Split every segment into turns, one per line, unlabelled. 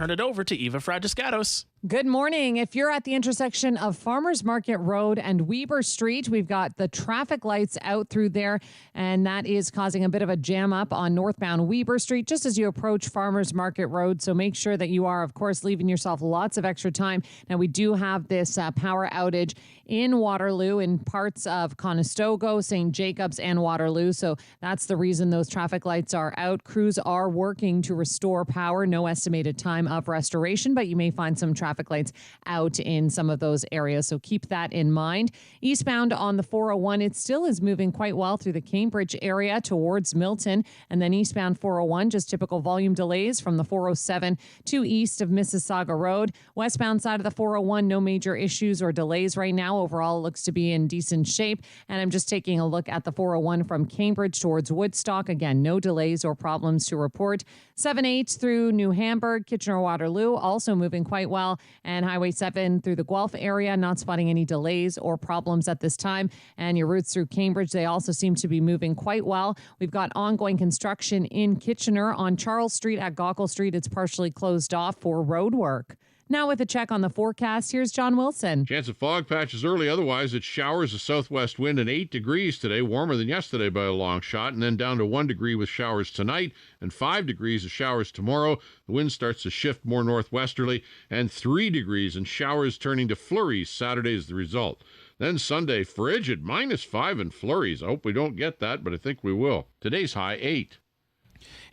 turn it over to Eva Fragiscatos.
Good morning. If you're at the intersection of Farmers Market Road and Weber Street, we've got the traffic lights out through there, and that is causing a bit of a jam up on northbound Weber Street just as you approach Farmers Market Road. So make sure that you are, of course, leaving yourself lots of extra time. Now, we do have this power outage in Waterloo in parts of Conestoga, St. Jacobs, and Waterloo. So that's the reason those traffic lights are out. Crews are working to restore power. No estimated time of restoration, but you may find some traffic lights out in some of those areas. So keep that in mind. Eastbound on the 401, it still is moving quite well through the Cambridge area towards Milton. And then eastbound 401, just typical volume delays from the 407 to east of Mississauga Road. Westbound side of the 401, no major issues or delays right now. Overall, it looks to be in decent shape. And I'm just taking a look at the 401 from Cambridge towards Woodstock. Again, no delays or problems to report. 7-8 through New Hamburg, Kitchener-Waterloo, also moving quite well. And Highway 7 through the Guelph area, not spotting any delays or problems at this time. And your routes through Cambridge, they also seem to be moving quite well. We've got ongoing construction in Kitchener on Charles Street at Gaukel Street. It's partially closed off for road work. Now with a check on the forecast, here's John Wilson.
Chance of fog patches early. Otherwise, it's showers, a southwest wind, and 8 degrees today, warmer than yesterday by a long shot, and then down to 1 degree with showers tonight and 5 degrees of showers tomorrow. The wind starts to shift more northwesterly, and 3 degrees and showers turning to flurries Saturday is the result. Then Sunday, frigid, -5 and flurries. I hope we don't get that, but I think we will. Today's high 8.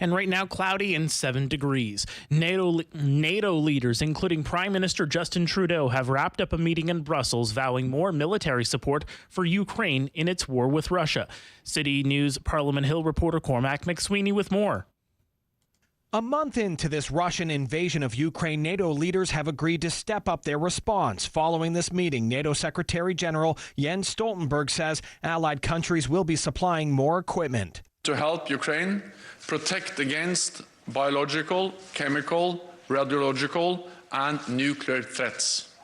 And right now, cloudy and 7 degrees. NATO leaders, including Prime Minister Justin Trudeau, have wrapped up a meeting in Brussels vowing more military support for Ukraine in its war with Russia. City News Parliament Hill reporter Cormac McSweeney with more.
A month into this Russian invasion of Ukraine, NATO leaders have agreed to step up their response. Following this meeting, NATO Secretary General Jens Stoltenberg says allied countries will be supplying more equipment.
To help Ukraine protect against biological, chemical, radiological, and nuclear threats.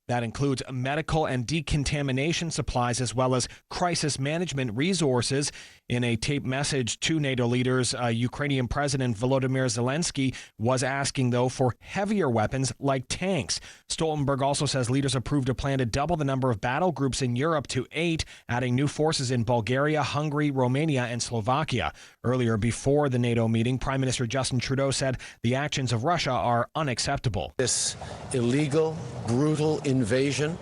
That includes medical and decontamination supplies as well as crisis management resources. In a taped message to NATO leaders, Ukrainian President Volodymyr Zelensky was asking, though, for heavier weapons like tanks. Stoltenberg also says leaders approved a plan to double the number of battle groups in Europe to 8, adding new forces in Bulgaria, Hungary, Romania, and Slovakia. Earlier, before the NATO meeting, Prime Minister Justin Trudeau said the actions of Russia are unacceptable.
This illegal, brutal invasion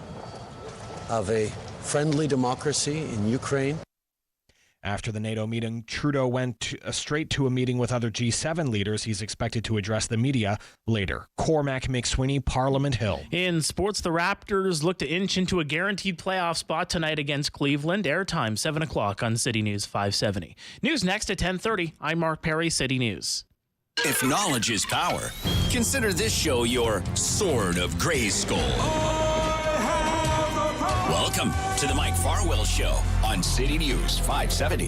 of a friendly democracy in Ukraine.
After the NATO meeting, Trudeau went straight to a meeting with other G7 leaders. He's expected to address the media later. Cormac McSweeney, Parliament Hill.
In sports, the Raptors look to inch into a guaranteed playoff spot tonight against Cleveland. Airtime 7 o'clock on City News 570. News next at 10:30. I'm Mark Perry, City News.
If knowledge is power, consider this show your Sword of Grayskull. Welcome to the Mike Farwell Show on City News 570.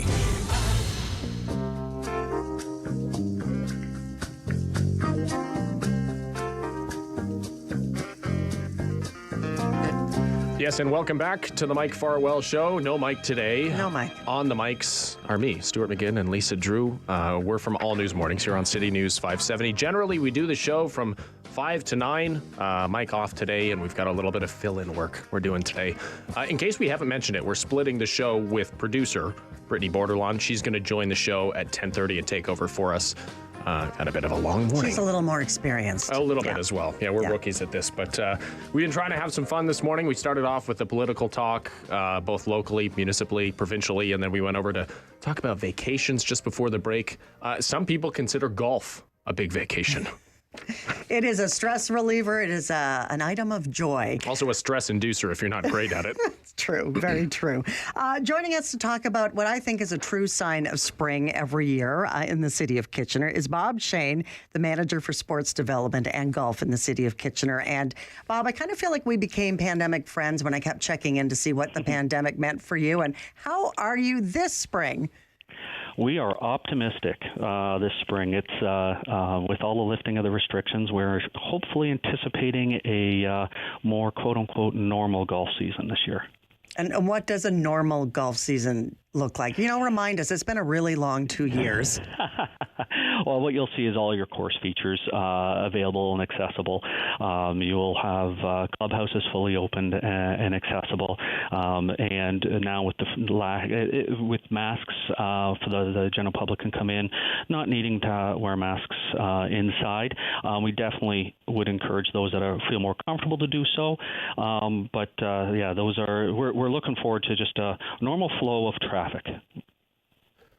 Yes, and welcome back to the Mike Farwell Show. No Mike today.
No Mike.
On the mics are me, Stuart McGinn and Lisa Drew. We're from All News Mornings here on City News 570. Generally, we do the show from 5 to 9. Mike off today, and we've got a little bit of fill-in work we're doing today. In case we haven't mentioned it, we're splitting the show with producer Brittany Borderlawn. She's going to join the show at 10:30 and take over for us. Got a bit of a long morning.
She's a little more experienced.
A little bit as well. Yeah, we're rookies at this. But we've been trying to have some fun this morning. We started off with the political talk, both locally, municipally, provincially, and then we went over to talk about vacations just before the break. Some people consider golf a big vacation.
It is a stress reliever. It is an item of joy.
Also a stress inducer if you're not great at it.
It's true. Very true. Joining us to talk about what I think is a true sign of spring every year in the city of Kitchener is Bob Shane, the manager for sports development and golf in the city of Kitchener. And Bob, I kind of feel like we became pandemic friends when I kept checking in to see what the pandemic meant for you. And how are you this spring?
We are optimistic this spring. It's with all the lifting of the restrictions, we're hopefully anticipating a more quote-unquote normal golf season this year.
And what does a normal golf season look like? You know, remind us, it's been a really long 2 years.
Well, what you'll see is all your course features available and accessible. You will have clubhouses fully opened and accessible, and now with with masks for the general public can come in, not needing to wear masks inside. We definitely would encourage those that feel more comfortable to do so. We're looking forward to just a normal flow of traffic.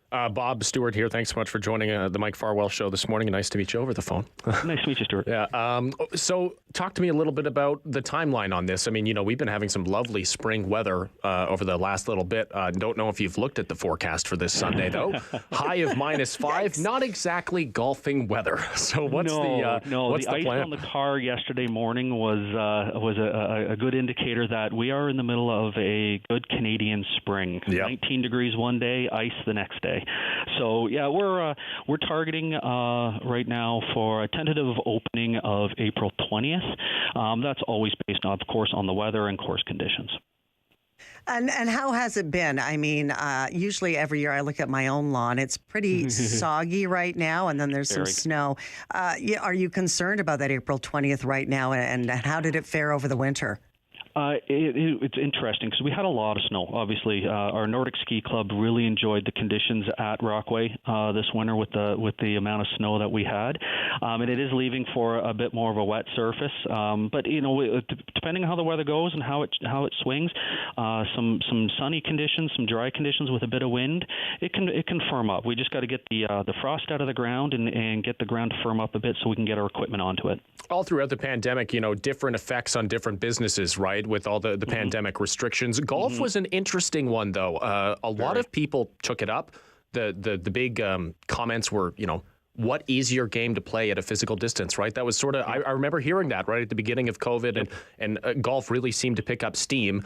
Bob Stewart here. Thanks so much for joining the Mike Farwell Show this morning. Nice to meet you over the phone.
Nice to meet you, Stuart.
Yeah. So talk to me a little bit about the timeline on this. I mean, we've been having some lovely spring weather over the last little bit. Don't know if you've looked at the forecast for this Sunday, though. High of -5. Not exactly golfing weather. So what's the
ice
plan?
on the car yesterday morning was a good indicator that we are in the middle of a good Canadian spring.
Yep.
19 degrees one day, ice the next day. So yeah, we're targeting right now for a tentative opening of April 20th. That's always based, of course, on the weather and course conditions.
And how has it been? I mean, usually every year I look at my own lawn. It's pretty soggy right now, and then there's some snow. Are you concerned about that April 20th right now, and how did it fare over the winter?
It's interesting because we had a lot of snow. Obviously, our Nordic Ski Club really enjoyed the conditions at Rockaway this winter with the amount of snow that we had, and it is leaving for a bit more of a wet surface. But depending on how the weather goes and how it swings, some sunny conditions, some dry conditions with a bit of wind, it can firm up. We just got to get the frost out of the ground and get the ground to firm up a bit so we can get our equipment onto it.
All throughout the pandemic, different effects on different businesses, right? With all the pandemic restrictions. Golf was an interesting one, though. A lot of people took it up. The big comments were, what easier game to play at a physical distance, right? That was sort of, I remember hearing that right at the beginning of COVID, and golf really seemed to pick up steam.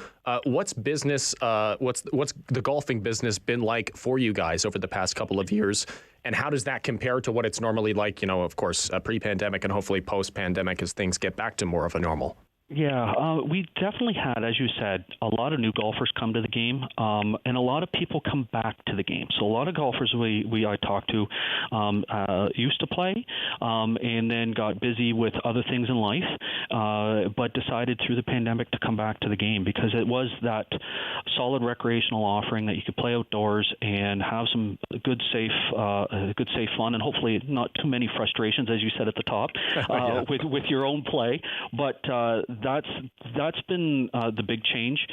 What's the golfing business been like for you guys over the past couple of years? And how does that compare to what it's normally like, of course, pre-pandemic and hopefully post-pandemic as things get back to more of a normal?
Yeah, we definitely had, as you said, a lot of new golfers come to the game, and a lot of people come back to the game. So a lot of golfers I talked to used to play and then got busy with other things in life, but decided through the pandemic to come back to the game because it was that solid recreational offering that you could play outdoors and have some good, safe fun, and hopefully not too many frustrations, as you said at the top, with your own play. But that's been the big change.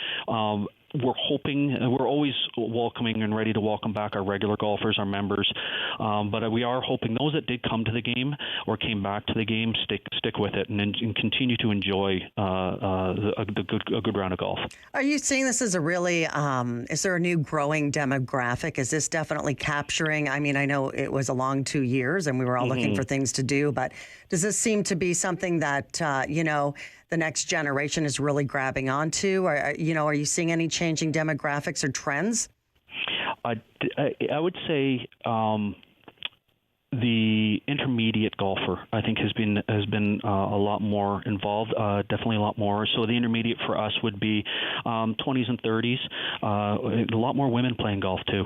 We're always welcoming and ready to welcome back our regular golfers, our members, but we are hoping those that did come to the game or came back to the game stick with it and continue to enjoy a good round of golf. Are
you seeing this as a really, is there a new growing demographic? Is this definitely capturing, I mean, I know it was a long 2 years and we were all looking for things to do, but does this seem to be something that, the next generation is really grabbing onto? Are you seeing any changing demographics or trends?
I would say the intermediate golfer, I think, has been a lot more involved, definitely a lot more. So the intermediate for us would be 20s and 30s. A lot more women playing golf too,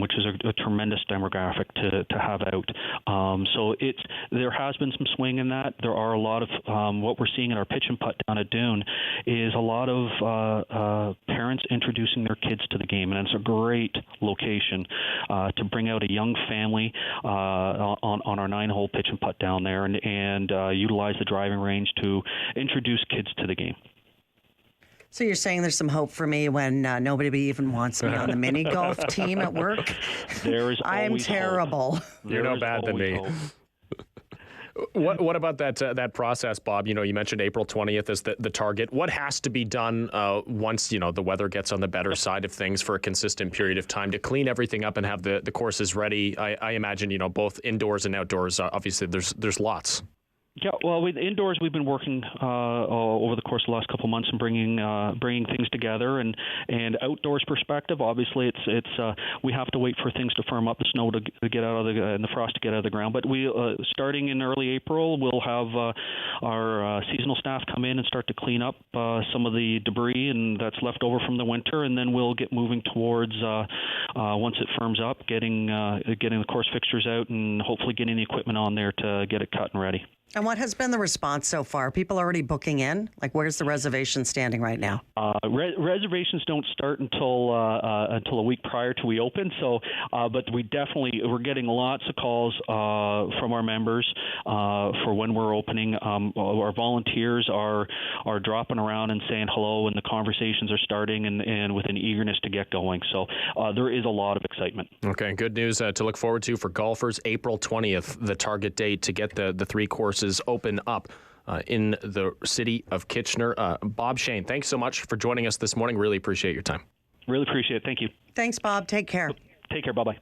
which is a tremendous demographic to have out. So there has been some swing in that. There are a lot of what we're seeing in our pitch and putt down at Dune is a lot of parents introducing their kids to the game, and it's a great location to bring out a young family on our 9-hole pitch and putt down there and utilize the driving range to introduce kids to the game.
So you're saying there's some hope for me when nobody even wants me on the mini golf team at work?
There is
I am terrible.
You're no bad than me. What about that process, Bob? You mentioned April 20th as the target. What has to be done once the weather gets on the better side of things for a consistent period of time to clean everything up and have the courses ready? I imagine both indoors and outdoors. Obviously, there's lots.
Yeah, well, indoors we've been working over the course of the last couple of months and bringing things together, and outdoors perspective. Obviously, it's we have to wait for things to firm up, the snow to get out of and the frost to get out of the ground. But we starting in early April, we'll have our seasonal staff come in and start to clean up some of the debris and that's left over from the winter, and then we'll get moving towards once it firms up, getting the course fixtures out and hopefully getting the equipment on there to get it cut and ready.
And what has been the response so far? People already booking in? Like, where's the reservation standing right now?
Reservations don't start until a week prior to we open. So, but we're getting lots of calls from our members for when we're opening. Our volunteers are dropping around and saying hello, and the conversations are starting and with an eagerness to get going. So there is a lot of excitement.
Okay, good news to look forward to for golfers. April 20th, the target date to get the three courses open up in the city of Kitchener. Bob Shane, thanks so much for joining us this morning. Really appreciate your time.
Really appreciate it. Thank you.
Thanks, Bob. Take care.
Take care. Bye-bye.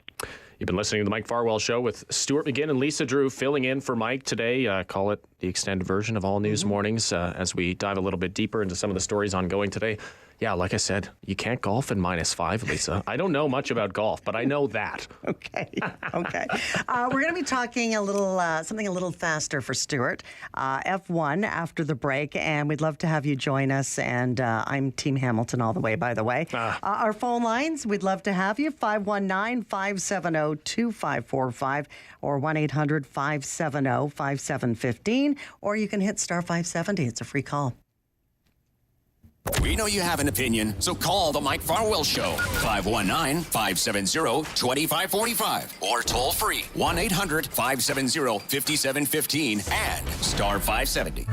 You've been listening to the Mike Farwell Show with Stuart McGinn and Lisa Drew filling in for Mike today. Call it the extended version of All News Mornings as we dive a little bit deeper into some of the stories ongoing today. Yeah, like I said, you can't golf in -5, Lisa. I don't know much about golf, but I know that.
Okay. We're going to be talking something a little faster for Stuart, F1 after the break, and we'd love to have you join us. And I'm Team Hamilton all the way, by the way. Our phone lines, we'd love to have you, 519-570-2545 or 1-800-570-5715, or you can hit star 570. It's a free call.
We know you have an opinion, so call the Mike Farwell Show, 519-570-2545, or toll free, 1-800-570-5715 and star 570.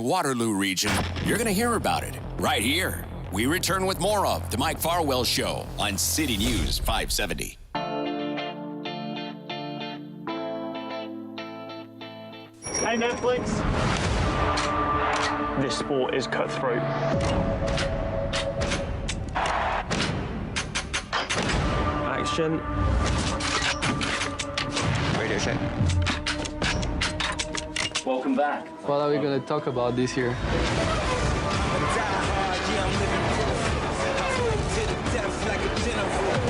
Waterloo region, you're going to hear about it right here. We return with more of The Mike Farwell Show on City News 570.
Hey Netflix. This sport is cutthroat. Action. Radio check. Welcome back.
What are we going to talk about this year?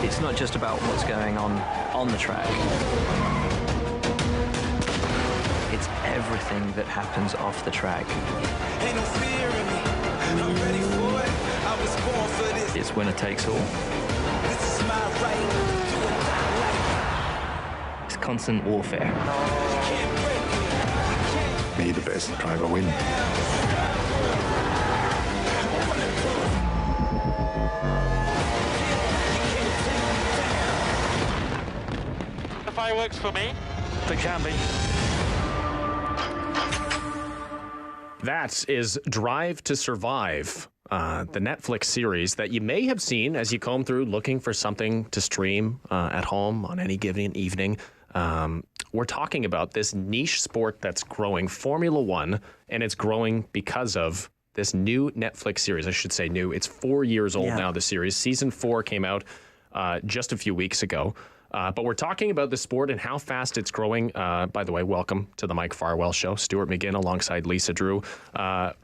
It's not just about what's going on the track. It's everything that happens off the track.
Ain't no fear in me. I'm ready for it. I was born for this.
It's winner takes all.
This is my right.
It's constant warfare.
May the best driver win.
The fireworks for me. They can be.
That is Drive to Survive, the Netflix series that you may have seen as you comb through looking for something to stream at home on any given evening. We're talking about this niche sport that's growing, Formula One, and it's growing because of this new Netflix series. I should say new. It's 4 years old now, the series. Season 4 came out just a few weeks ago. But we're talking about the sport and how fast it's growing. By the way, welcome to the Mike Farwell Show. Stuart McGinn alongside Lisa Drew.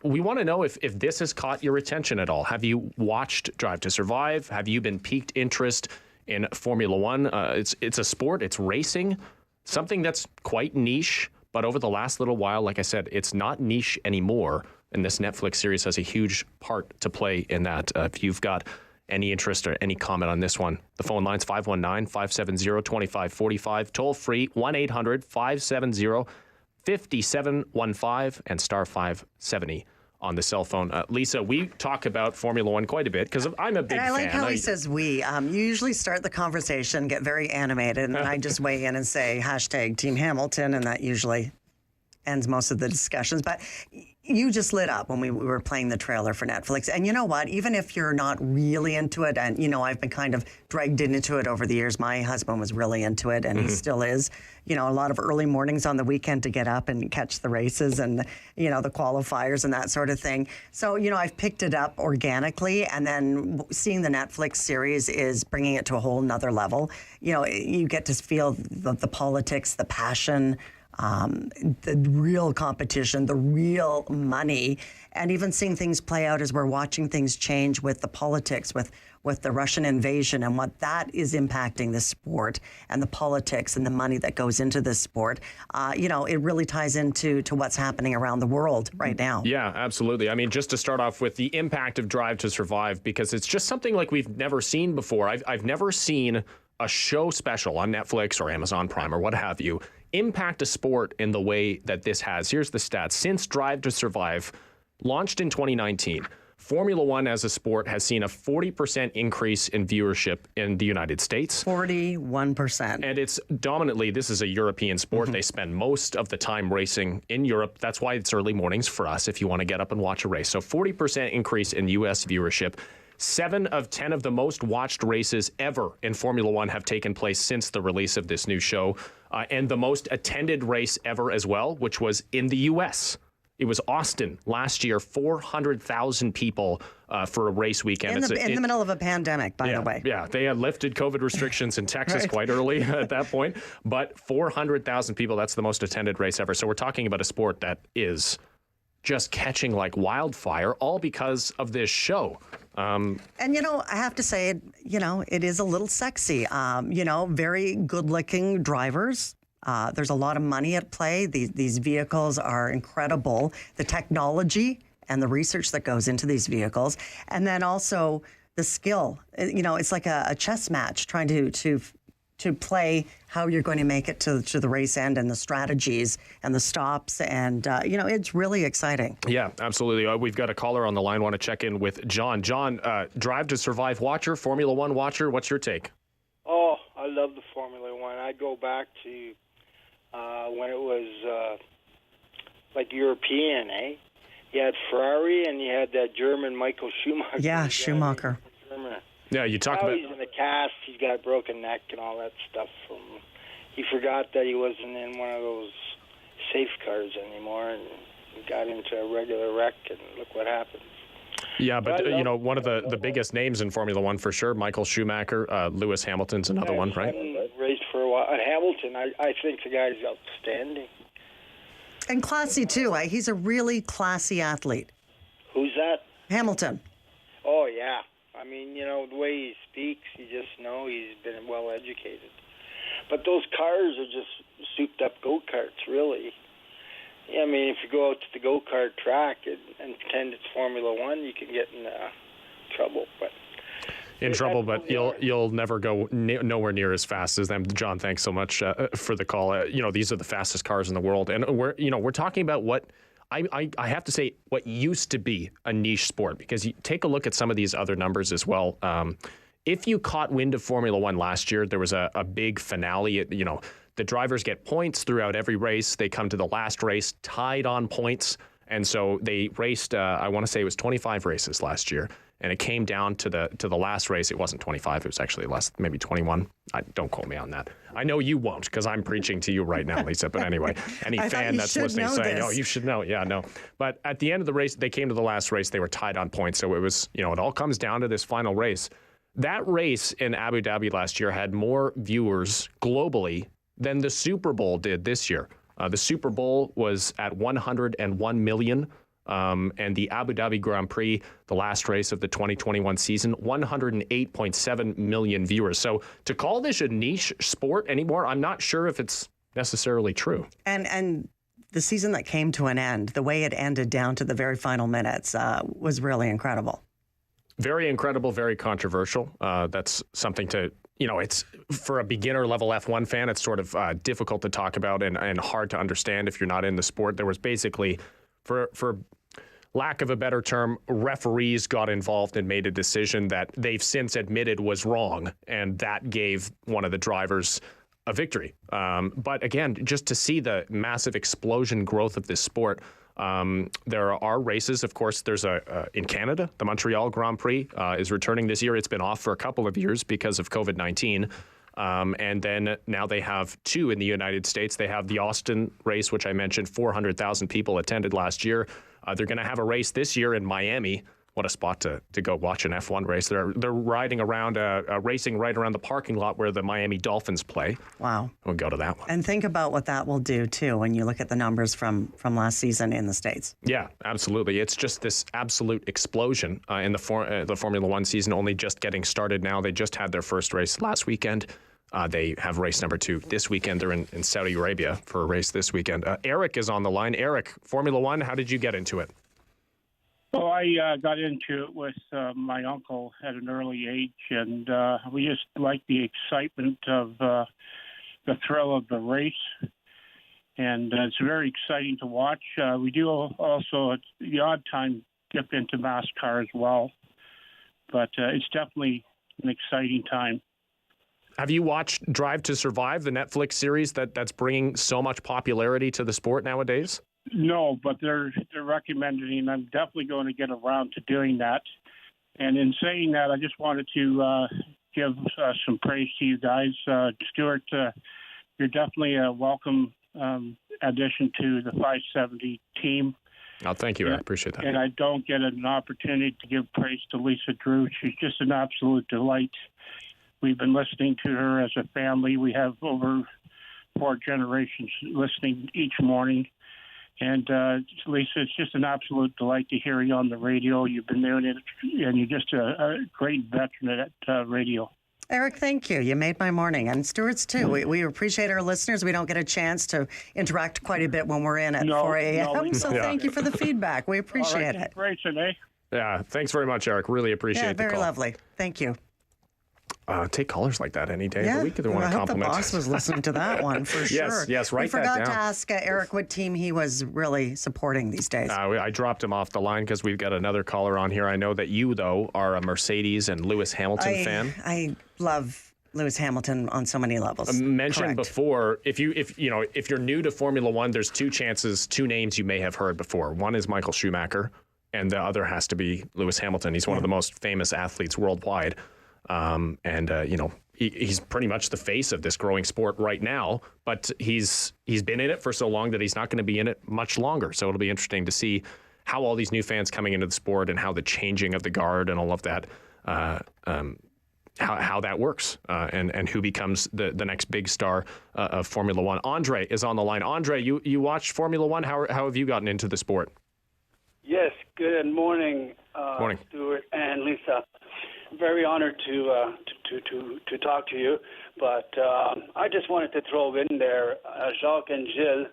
We want to know if this has caught your attention at all. Have you watched Drive to Survive? Have you been piqued interest in Formula One? It's a sport. It's racing, something that's quite niche. But over the last little while, like I said, it's not niche anymore. And this Netflix series has a huge part to play in that. If you've got any interest or any comment on this one, the phone line's 519-570-2545, toll free 1-800-570-5715 and star 570 on the cell phone. Lisa, we talk about Formula One quite a bit because I'm a big fan.
And I like how he says we. You usually start the conversation, get very animated, and then I just weigh in and say hashtag Team Hamilton, and that usually ends most of the discussions. But you just lit up when we were playing the trailer for Netflix. And you know what? Even if you're not really into it, and, you know, I've been kind of dragged into it over the years. My husband was really into it, and he still is. You know, a lot of early mornings on the weekend to get up and catch the races and, you know, the qualifiers and that sort of thing. So, you know, I've picked it up organically, and then seeing the Netflix series is bringing it to a whole nother level. You know, you get to feel the politics, the passion, the real competition, the real money, and even seeing things play out as we're watching things change with the politics, with the Russian invasion and what that is impacting the sport and the politics and the money that goes into this sport. You know, it really ties into what's happening around the world right now.
Yeah, absolutely. I mean, just to start off with the impact of Drive to Survive, because it's just something like we've never seen before. I've never seen a show special on Netflix or Amazon Prime or what have you impact a sport in the way that this has. Here's the stats. Since Drive to Survive launched in 2019, Formula One as a sport has seen a 40% increase in viewership in the United States.
41%.
And it's dominantly, this is a European sport. They spend most of the time racing in Europe. That's why it's early mornings for us if you want to get up and watch a race. So 40% increase in U.S. viewership. 7 of 10 of the most watched races ever in Formula One have taken place since the release of this new show. And the most attended race ever as well, which was in the U.S. It was Austin last year, 400,000 people for a race weekend.
In the middle of a pandemic, by the way.
Yeah, they had lifted COVID restrictions in Texas quite early at that point. But 400,000 people, that's the most attended race ever. So we're talking about a sport that is just catching like wildfire, all because of this show.
And, you know, I have to say, you know, it is a little sexy. You know, very good-looking drivers. There's a lot of money at play. These vehicles are incredible. The technology and the research that goes into these vehicles. And then also the skill. You know, it's like a chess match trying to play how you're going to make it to the race end and the strategies and the stops. And, you know, it's really exciting.
Yeah, absolutely. We've got a caller on the line. Want to check in with John. John, Drive to Survive watcher, Formula One watcher. What's your take?
Oh, I love the Formula One. I go back to when it was like European, You had Ferrari, and you had that German Michael Schumacher.
Yeah, Schumacher.
Yeah, you talk
now
about.
He's in the cast. He's got a broken neck and all that stuff. He forgot that he wasn't in one of those safe cars anymore, and he got into a regular wreck, and look what happened.
Yeah, but one of the biggest names in Formula One for sure, Michael Schumacher, Lewis Hamilton's another one, right?
Raced for a while. Hamilton, I think the guy's outstanding.
And classy, too. He's a really classy athlete.
Who's that?
Hamilton.
Oh, yeah. I mean, the way he speaks, you just know he's been well educated. But those cars are just souped-up go-karts, really. I mean, if you go out to the go-kart track and pretend it's Formula One, you can get in trouble. But
you'll never go nowhere near as fast as them. John, thanks so much for the call. These are the fastest cars in the world, and we're talking about what I have to say what used to be a niche sport, because you take a look at some of these other numbers as well. If you caught wind of Formula One last year, there was a big finale. The drivers get points throughout every race. They come to the last race tied on points. And so they raced, I want to say it was 25 races last year. And it came down to the last race. It wasn't 25. It was actually less, maybe 21. Don't quote me on that. I know you won't, because I'm preaching to you right now, Lisa. But anyway, any fan that's listening saying, oh, you should know. Yeah, no. But at the end of the race, they came to the last race. They were tied on points. So it was, it all comes down to this final race. That race in Abu Dhabi last year had more viewers globally than the Super Bowl did this year. The Super Bowl was at 101 million. And the Abu Dhabi Grand Prix, the last race of the 2021 season, 108.7 million viewers. So to call this a niche sport anymore, I'm not sure if it's necessarily true. And
the season that came to an end, the way it ended down to the very final minutes, was really incredible.
Very incredible, very controversial. That's something to, it's for a beginner level F1 fan, it's sort of difficult to talk about and hard to understand if you're not in the sport. There was basically, for lack of a better term, referees got involved and made a decision that they've since admitted was wrong, and that gave one of the drivers a victory. But again, just to see the massive explosion growth of this sport, there are races. Of course, there's in Canada, the Montreal Grand Prix is returning this year. It's been off for a couple of years because of COVID-19. And then now they have two in the United States. They have the Austin race, which I mentioned, 400,000 people attended last year. They're going to have a race this year in Miami. What a spot to go watch an F1 race. They're riding around, racing right around the parking lot where the Miami Dolphins play.
Wow.
We'll go to that one.
And think about what that will do, too, when you look at the numbers from last season in the States.
Yeah, absolutely. It's just this absolute explosion in the Formula One season, only just getting started now. They just had their first race last weekend. They have race number 2 this weekend. They're in Saudi Arabia for a race this weekend. Eric is on the line. Eric, Formula One, how did you get into it?
Well, I got into it with my uncle at an early age, and we just liked the excitement of the thrill of the race, and it's very exciting to watch. We do also, at the odd time, dip into NASCAR as well, but it's definitely an exciting time.
Have you watched Drive to Survive, the Netflix series that's bringing so much popularity to the sport nowadays?
No, but they're recommending, and I'm definitely going to get around to doing that. And in saying that, I just wanted to give some praise to you guys. Stuart, you're definitely a welcome addition to the 570 team.
Oh, thank you. I appreciate that.
And I don't get an opportunity to give praise to Lisa Drew. She's just an absolute delight. We've been listening to her as a family. We have over 4 generations listening each morning. And Lisa, it's just an absolute delight to hear you on the radio. You've been doing it, and you're just a great veteran at radio.
Eric, thank you. You made my morning, and Stuart's too. We appreciate our listeners. We don't get a chance to interact quite a bit when we're in at 4 a.m., so thank you for the feedback. We appreciate it.
Great today.
Yeah, thanks very much, Eric. Really appreciate the call.
Very lovely. Thank you.
Take callers like that any day of the week if they want to
I hope
compliment.
the boss was listening to that one for sure.
Yes, write that down.
We forgot to ask Eric what team he was really supporting these days.
I dropped him off the line because we've got another caller on here. I know that you, though, are a Mercedes and Lewis Hamilton fan.
I love Lewis Hamilton on so many levels.
Mentioned
Correct.
before, if you're new to Formula One, there's two names you may have heard before. One is Michael Schumacher, and the other has to be Lewis Hamilton. He's one of the most famous athletes worldwide, he's pretty much the face of this growing sport right now. But he's been in it for so long that he's not going to be in it much longer. So it'll be interesting to see how all these new fans coming into the sport and how the changing of the guard and all of that. How that works and who becomes the next big star of Formula One. Andre is on the line. Andre, you watch Formula One. How have you gotten into the sport?
Yes, good morning,
Morning.
Stuart and Lisa. Very honored to talk to you, but I just wanted to throw in there Jacques and Gilles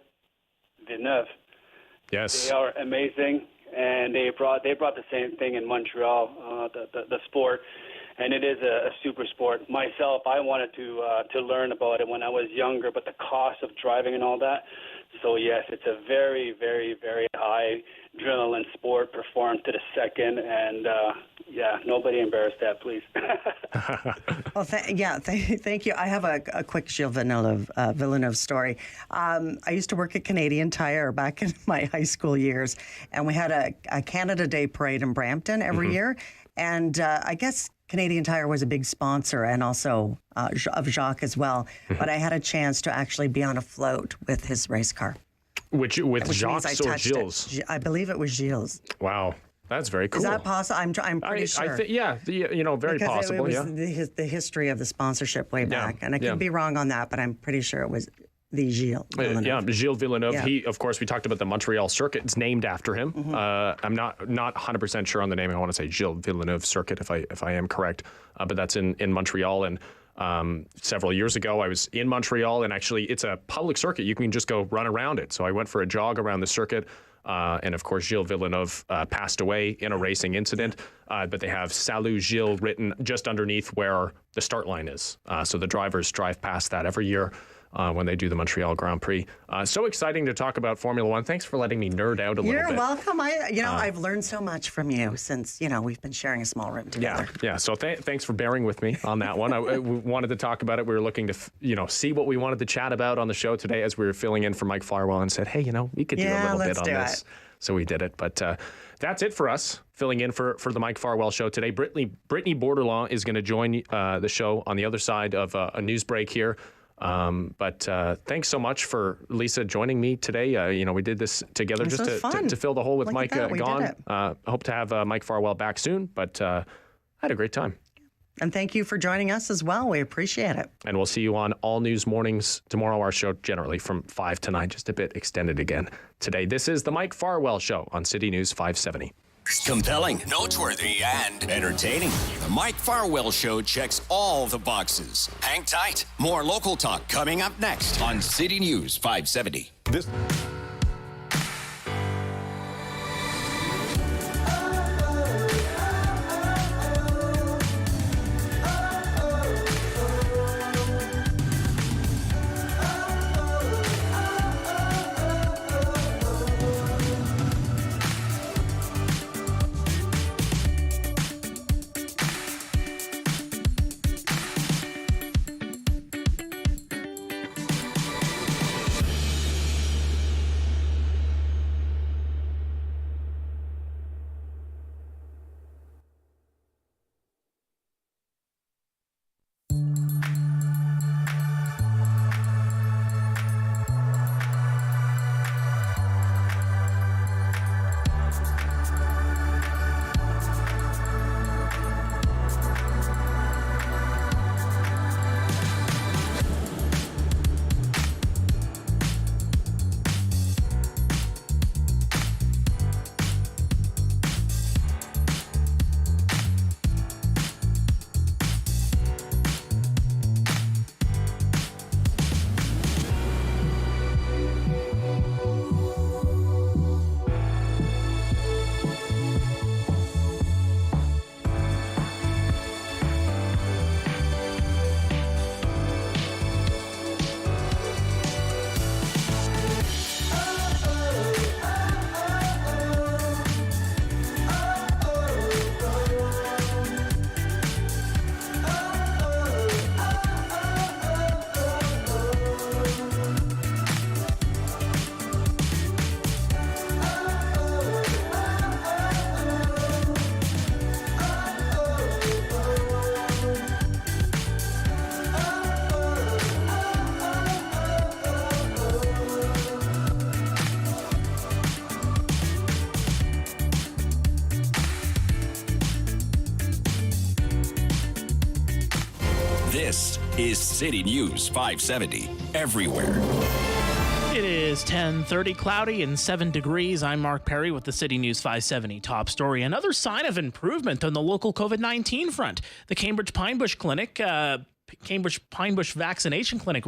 Villeneuve.
Yes,
they are amazing, and they brought the same thing in Montreal, the sport. And it is a super sport. Myself, I wanted to learn about it when I was younger, but the cost of driving and all that. So, yes, it's a very, very, very high adrenaline sport, performed to the second. And, nobody embarrass that, please.
Well, thank you. I have a quick Gilles Villeneuve story. I used to work at Canadian Tire back in my high school years, and we had a Canada Day parade in Brampton every year. And I guess Canadian Tire was a big sponsor, and also of Jacques as well. But I had a chance to actually be on a float with his race car.
Which Jacques or Gilles?
I believe it was Gilles.
Wow, that's very cool.
Is that possible? I'm pretty sure.
Very possible.
It was the history of the sponsorship way back, and I could be wrong on that, but I'm pretty sure it was the Gilles Villeneuve.
Gilles Villeneuve.
Yeah.
He, of course, we talked about the Montreal circuit. It's named after him. I'm not 100% sure on the name. I want to say Gilles Villeneuve circuit, if I am correct. But that's in Montreal. And several years ago, I was in Montreal, and actually, it's a public circuit. You can just go run around it. So I went for a jog around the circuit. And of course, Gilles Villeneuve passed away in a racing incident. But they have Salut Gilles written just underneath where the start line is. So the drivers drive past that every year. When they do the Montreal Grand Prix. So exciting to talk about Formula One. Thanks for letting me nerd out a little bit.
You're welcome. I've learned so much from you since, we've been sharing a small room together.
Yeah. So thanks for bearing with me on that one. I wanted to talk about it. We were looking to, see what we wanted to chat about on the show today as we were filling in for Mike Farwell and said, hey, we could do a little bit on this. So we did it. But that's it for us, filling in for the Mike Farwell show today. Brittany Borderlaw is going to join the show on the other side of a news break here. But thanks so much for Lisa joining me today. We did this together just to fill the hole with Mike gone. Hope to have Mike Farwell back soon, but I had a great time.
And thank you for joining us as well. We appreciate it.
And we'll see you on All News Mornings tomorrow, our show generally from 5 to 9, just a bit extended again today. This is the Mike Farwell Show on City News 570.
Compelling, noteworthy, and entertaining. The Mike Farwell Show checks all the boxes. Hang tight. More local talk coming up next on City News 570. This is City News 570 everywhere.
It is 10:30, cloudy and 7 degrees. I'm Mark Perry with the City News 570 top story. Another sign of improvement on the local COVID-19 front. The Cambridge Pine Bush Vaccination Clinic,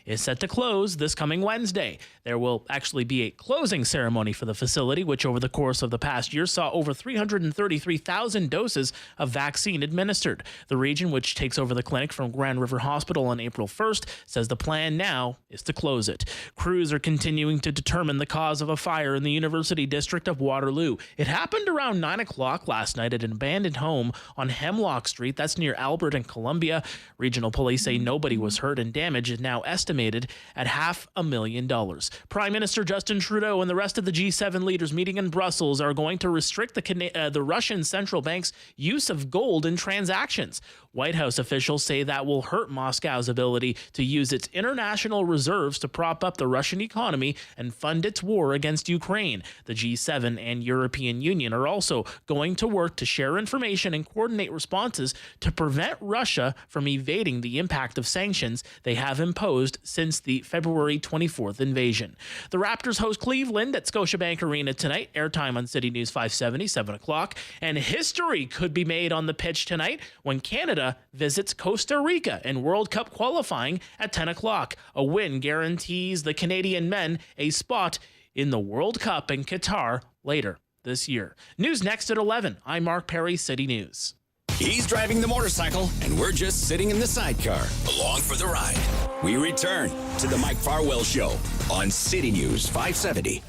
is set to close this coming Wednesday. There will actually be a closing ceremony for the facility, which over the course of the past year saw over 333,000 doses of vaccine administered. The region, which takes over the clinic from Grand River Hospital on April 1st, says the plan now is to close it. Crews are continuing to determine the cause of a fire in the University District of Waterloo. It happened around 9 o'clock last night at an abandoned home on Hemlock Street. That's near Albert and Columbia. Regional police say nobody was hurt, and damage is now estimated at $500,000. Prime Minister Justin Trudeau and the rest of the G7 leaders meeting in Brussels are going to restrict the Russian central bank's use of gold in transactions. White House officials say that will hurt Moscow's ability to use its international reserves to prop up the Russian economy and fund its war against Ukraine. The G7 and European Union are also going to work to share information and coordinate responses to prevent Russia from evading the impact of sanctions they have imposed since the February 24th invasion. The Raptors host Cleveland at Scotiabank Arena tonight. Airtime on City News 570, 7 o'clock. And history could be made on the pitch tonight when Canada visits Costa Rica in World Cup qualifying at 10 o'clock. A win guarantees the Canadian men a spot in the World Cup in Qatar later this year. News next at 11. I'm Mark Perry, City News.
He's driving the motorcycle, and we're just sitting in the sidecar, along for the ride. We return to the Mike Farwell Show on City News 570.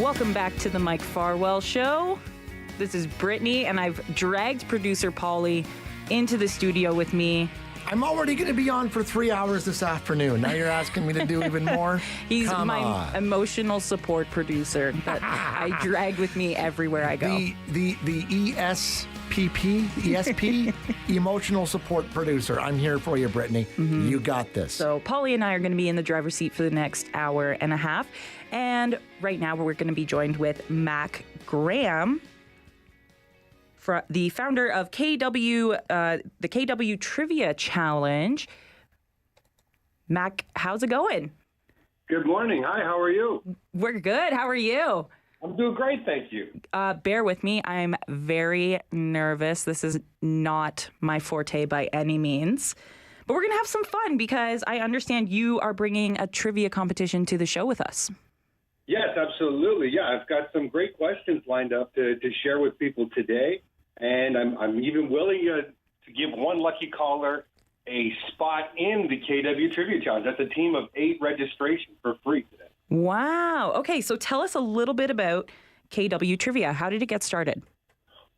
Welcome back to the Mike Farwell Show. This is Brittany, and I've dragged producer Polly into the studio with me.
I'm already going to be on for 3 hours this afternoon. Now you're asking me to do even more?
He's my emotional support producer that I drag with me everywhere I go.
The ESP, emotional support producer. I'm here for you, Brittany. Mm-hmm. You got this.
So Polly and I are going to be in the driver's seat for the next hour and a half. And right now we're going to be joined with Mac Graham, the founder of KW, the KW Trivia Challenge. Mac, how's it going?
Good morning. Hi, how are you?
We're good. How are you?
I'm doing great, thank you.
Bear with me. I'm very nervous. This is not my forte by any means. But we're going to have some fun because I understand you are bringing a trivia competition to the show with us.
Yes, absolutely. Yeah, I've got some great questions lined up to share with people today. And I'm even willing to give one lucky caller a spot in the KW Trivia Challenge. That's a team of 8 registrations for free today.
Wow. Okay, so tell us a little bit about KW Trivia. How did it get started?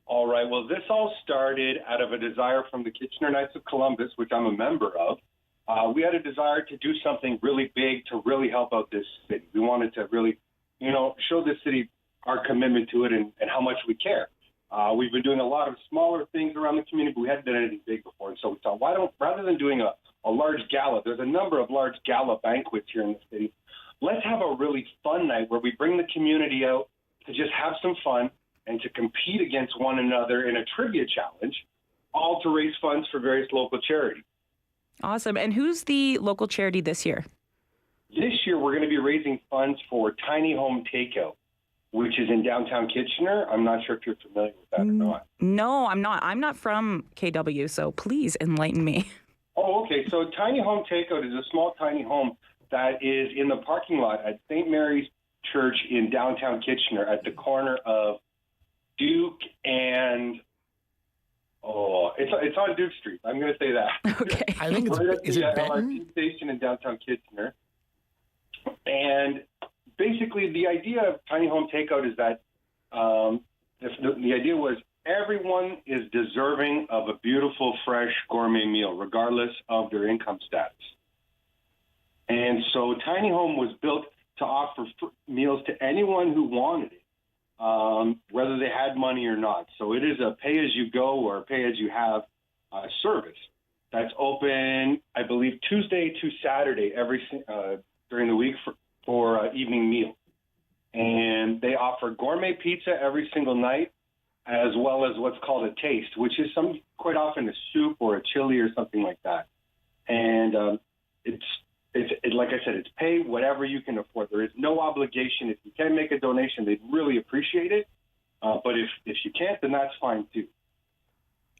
All right. Well, this all started out of a desire from the Kitchener Knights of Columbus, which I'm a member of. We had a desire to do something really big to really help out this city. We wanted to really, show the city our commitment to it and how much we care. We've been doing a lot of smaller things around the community, but we hadn't done anything big before. And so we thought, rather than doing a large gala, there's a number of large gala banquets here in the city. Let's have a really fun night where we bring the community out to just have some fun and to compete against one another in a trivia challenge, all to raise funds for various local charities.
Awesome. And who's the local charity this year?
This year, we're going to be raising funds for Tiny Home Takeout, which is in downtown Kitchener. I'm not sure if you're familiar with that or not.
No, I'm not. I'm not from KW, so please enlighten me.
Oh, okay. So Tiny Home Takeout is a small tiny home that is in the parking lot at St. Mary's Church in downtown Kitchener at the corner of Duke and... it's on Duke Street. I'm going to say that.
Okay.
I think is it Benton?
LRT station in downtown Kitchener. And basically, the idea of Tiny Home Takeout is that the idea was everyone is deserving of a beautiful, fresh gourmet meal, regardless of their income status. And so Tiny Home was built to offer meals to anyone who wanted it, whether they had money or not. So it is a pay-as-you-go or pay-as-you-have service. That's open, I believe, Tuesday to Saturday during the week for evening meal. And they offer gourmet pizza every single night, as well as what's called a taste, which is quite often a soup or a chili or something like that. And it's like I said, it's pay whatever you can afford. There is no obligation. If you can make a donation, they'd really appreciate it. But if you can't, then that's fine too.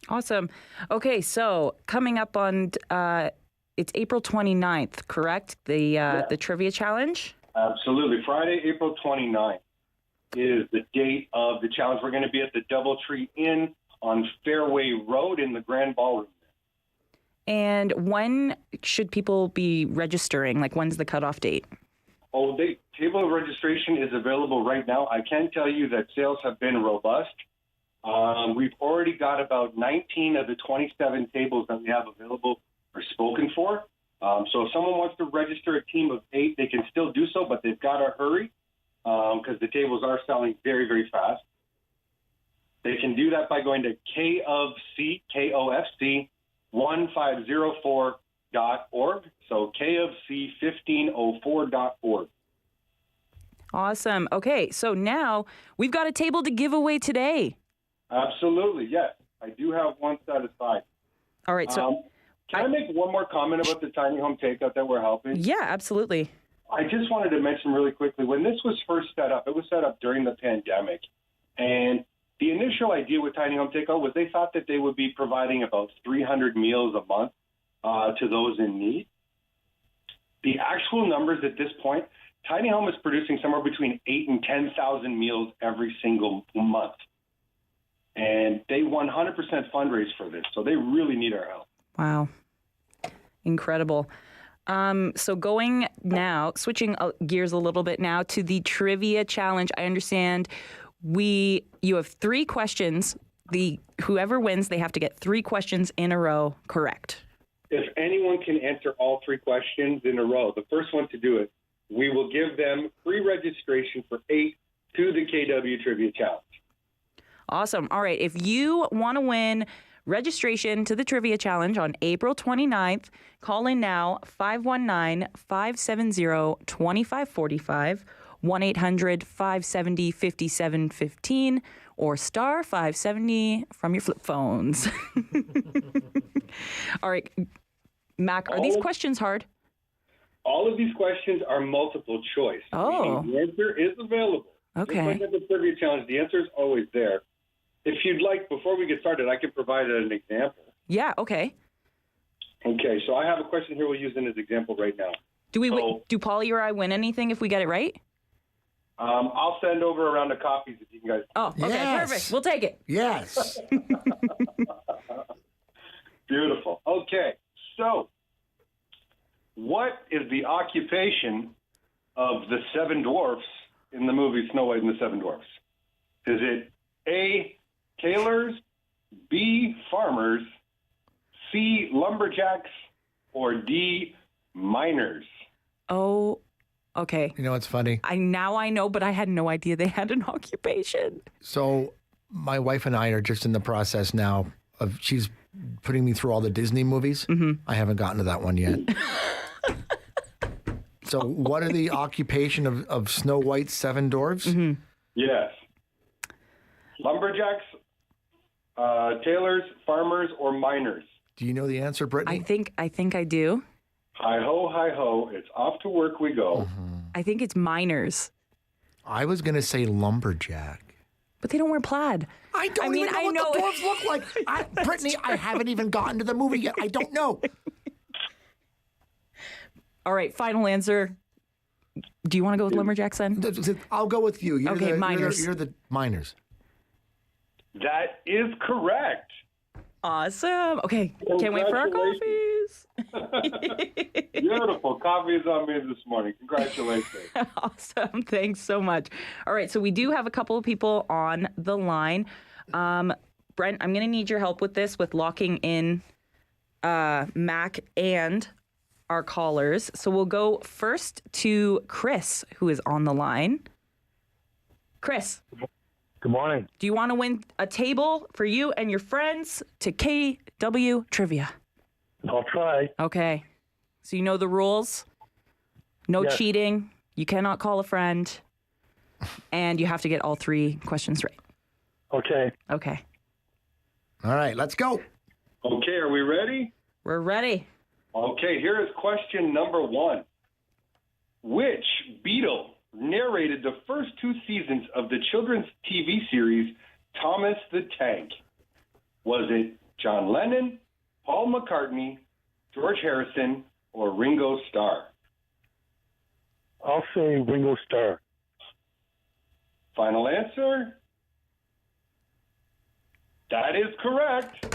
Awesome. Okay, so coming up on it's April 29th, correct? The trivia challenge?
Absolutely. Friday, April 29th is the date of the challenge. We're going to be at the Doubletree Inn on Fairway Road in the Grand Ballroom.
And when should people be registering? Like, when's the cutoff date?
Oh, table registration is available right now. I can tell you that sales have been robust. We've already got about 19 of the 27 tables that we have available are spoken for. So if someone wants to register a team of 8, they can still do so, but they've got to hurry because the tables are selling very, very fast. They can do that by going to KOFC 1504.org. So KOFC 1504.org.
Awesome. Okay, so now we've got a table to give away today.
Absolutely, yes. I do have one set aside.
All right, so...
Can I make one more comment about the tiny home takeout that we're helping?
Yeah, absolutely.
I just wanted to mention really quickly, when this was first set up, it was set up during the pandemic. And the initial idea with tiny home takeout was they thought that they would be providing about 300 meals a month to those in need. The actual numbers at this point, tiny home is producing somewhere between 8,000 and 10,000 meals every single month. And they 100% fundraise for this, so they really need our help.
Wow. Incredible. So going now, switching gears a little bit now to the trivia challenge. I understand you have 3 questions. Whoever wins, they have to get 3 questions in a row correct.
If anyone can answer all 3 questions in a row, the first one to do it, we will give them free registration for 8 to the KW Trivia Challenge.
Awesome. All right. If you want to win registration to the Trivia Challenge on April 29th, call in now, 519-570-2545, 1-800-570-5715, or star 570 from your flip phones. All right. Mac, are these questions hard?
All of these questions are multiple choice.
Oh.
The answer is available.
Okay.
Just like at the Trivia Challenge, the answer is always there. If you'd like, before we get started, I can provide an example.
Yeah, okay.
Okay, so I have a question here we'll use in as example right now.
Do Paulie or I win anything if we get it right?
I'll send over a round of copies if you guys.
Oh, okay, yes. Perfect. We'll take it.
Yes.
Beautiful. Okay, so what is the occupation of the 7 dwarfs in the movie Snow White and the 7 Dwarfs? Is it A, tailors, B, farmers, C, lumberjacks, or D, miners?
Oh, okay.
You know what's funny?
I know, but I had no idea they had an occupation.
So my wife and I are just in the process now of, she's putting me through all the Disney movies. Mm-hmm. I haven't gotten to that one yet. So what are the occupation of Snow White's 7 dwarfs?
Mm-hmm.
Yes. Lumberjacks, tailors, farmers, or miners?
Do you know the answer, Brittany?
I think I do.
Hi ho, it's off to work we go.
Mm-hmm.
I think it's miners.
I was going to say lumberjack.
But they don't wear plaid.
I don't even know what the dwarves look like. Brittany, I haven't even gotten to the movie yet. I don't know.
All right, final answer. Do you want to go with lumberjacks then?
I'll go with you.
Miners.
You're the miners.
That is correct.
Awesome. Okay, can't wait for our coffees.
Beautiful. Coffee is on me this morning. Congratulations.
Awesome. Thanks so much. All right, so we do have a couple of people on the line. Brent, I'm going to need your help with this, with locking in Mac and our callers. So we'll go first to Chris, who is on the line. Chris.
Good morning.
Do you want to win a table for you and your friends to KW Trivia?
I'll try.
Okay. So you know the rules. No
Yes.
cheating. You cannot call a friend. And you have to get all 3 questions right.
Okay.
Okay.
All right, let's go.
Okay, are we ready?
We're ready.
Okay, here is question number 1. Which Beatle narrated the first 2 seasons of the children's TV series Thomas the Tank? Was it John Lennon, Paul McCartney, George Harrison, or Ringo Starr?
I'll say Ringo Starr.
Final answer? That is correct.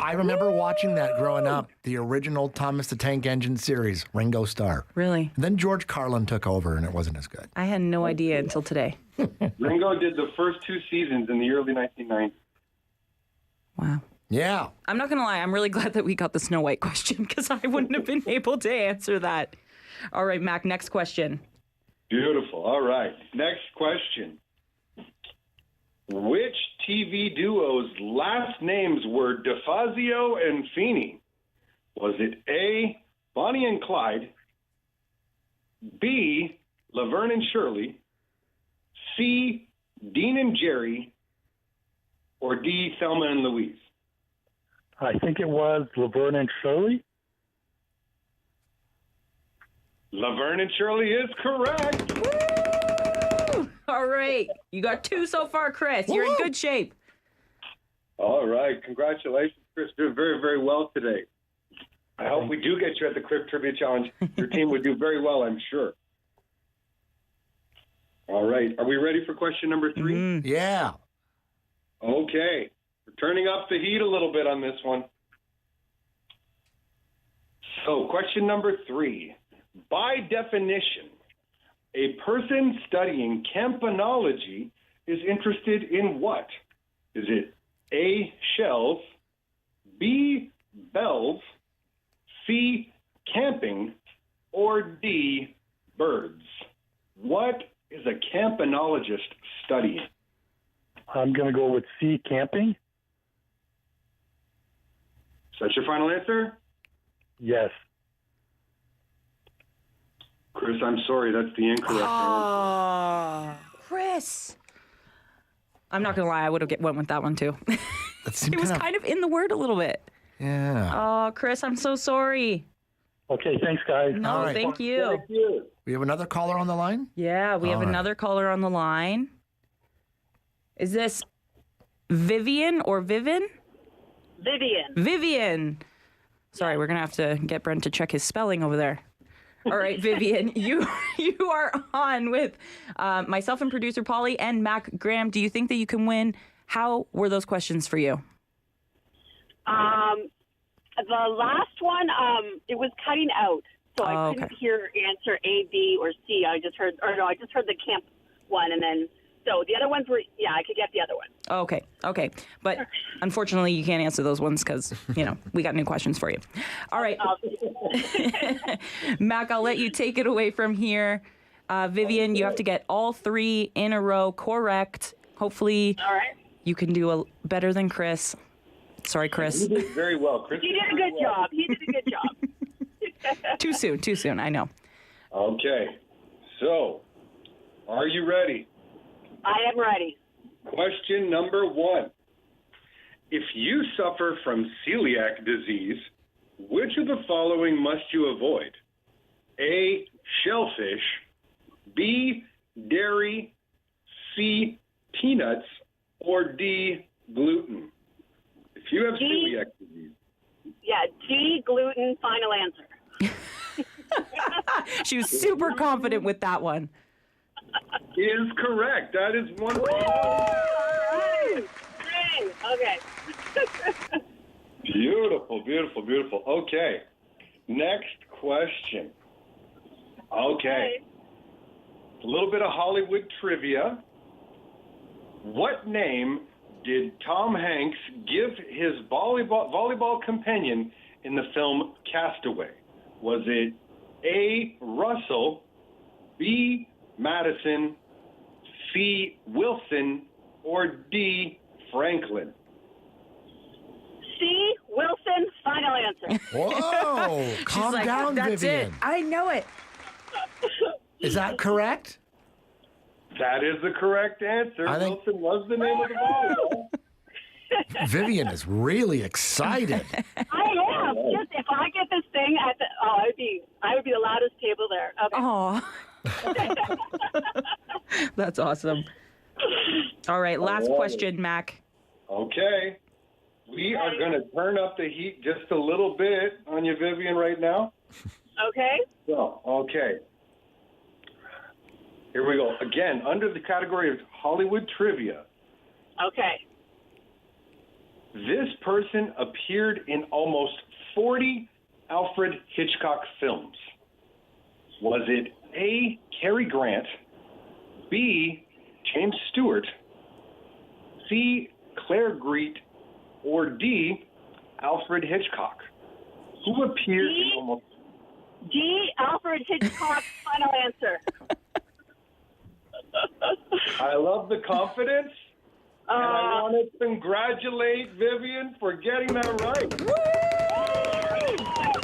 I remember watching that growing up, the original Thomas the Tank Engine series, Ringo Starr.
Really?
And then George Carlin took over, and it wasn't as good.
I had no idea until today.
Ringo did the first 2 seasons in the early 1990s.
Wow.
Yeah.
I'm not going to lie. I'm really glad that we got the Snow White question because I wouldn't have been able to answer that. All right, Mac, next question.
Beautiful. All right. Next question. Which TV duo's last names were DeFazio and Feeney? Was it A, Bonnie and Clyde, B, Laverne and Shirley, C, Dean and Jerry, or D, Thelma and Louise?
I think it was Laverne and Shirley.
Laverne and Shirley is correct.
Woo! All right. You got 2 so far, Chris. You're in good shape.
All right. Congratulations, Chris. Doing very, very well today. I hope we do get you at the Crypt Trivia Challenge. Your team would do very well, I'm sure. All right. Are we ready for question number 3?
Mm-hmm. Yeah.
Okay. We're turning up the heat a little bit on this one. So, question number 3. By definition, a person studying campanology is interested in what? Is it A, shells, B, bells, C, camping, or D, birds? What is a campanologist studying?
I'm going to go with C, camping.
Is that your final answer?
Yes.
Chris, I'm sorry, that's the incorrect answer.
Oh, Chris. I'm not going to lie. I would have went with that one, too. It was kind of in the word a little bit.
Yeah.
Oh, Chris, I'm so sorry.
Okay, thanks, guys.
No,
All right.
thank you.
We have another caller on the line?
Yeah, we have
All right.
another caller on the line. Is this Vivian or Vivin?
Vivian.
Vivian. Sorry, we're going to have to get Brent to check his spelling over there. All right, Vivian, you are on with myself and producer Polly and Mac Graham. Do you think that you can win? How were those questions for you?
The last one, it was cutting out, so I couldn't hear answer A, B, or C. I just heard the camp one, and then so the other ones were, I could get the other one.
Okay. But unfortunately, you can't answer those ones because, we got new questions for you. All right. Mac, I'll let you take it away from here. Vivian, you have to get all 3 in a row correct. Hopefully, you can do better than Chris. Sorry, Chris.
You did very well, Chris.
He did a good job. He did a good job.
Too soon. I know.
Okay. So, are you ready?
I am ready.
Question number 1. If you suffer from celiac disease, which of the following must you avoid? A, shellfish, B, dairy, C, peanuts, or D, gluten? If you have celiac disease.
Yeah, D, gluten, final answer.
She was super confident with that one.
Is correct. That is one.
Okay.
Beautiful. Okay. Next question. Okay. A little bit of Hollywood trivia. What name did Tom Hanks give his volleyball companion in the film Castaway? Was it A, Russell, B, Madison, C, Wilson, or D, Franklin?
C, Wilson, final answer.
Whoa, calm
She's like,
down,
that's
Vivian.
it. I know it.
Is that correct?
That is the correct answer.
I think-
Wilson was the name of the volleyball.
Vivian is really excited.
I am. Just if I get this thing at the, I would be the loudest table there. Okay.
Oh, that's awesome. All right, last question, Mac.
Okay. We are going to turn up the heat just a little bit on you, Vivian, right now.
Okay.
So, okay. Here we go. Again, under the category of Hollywood trivia.
Okay.
This person appeared in almost 40 Alfred Hitchcock films. Was it A, Cary Grant, B, James Stewart, C, Claire Greet, or D, Alfred Hitchcock? Who appeared in almost...
D, Alfred Hitchcock, final answer.
I love the confidence. And I want to congratulate Vivian for getting that right.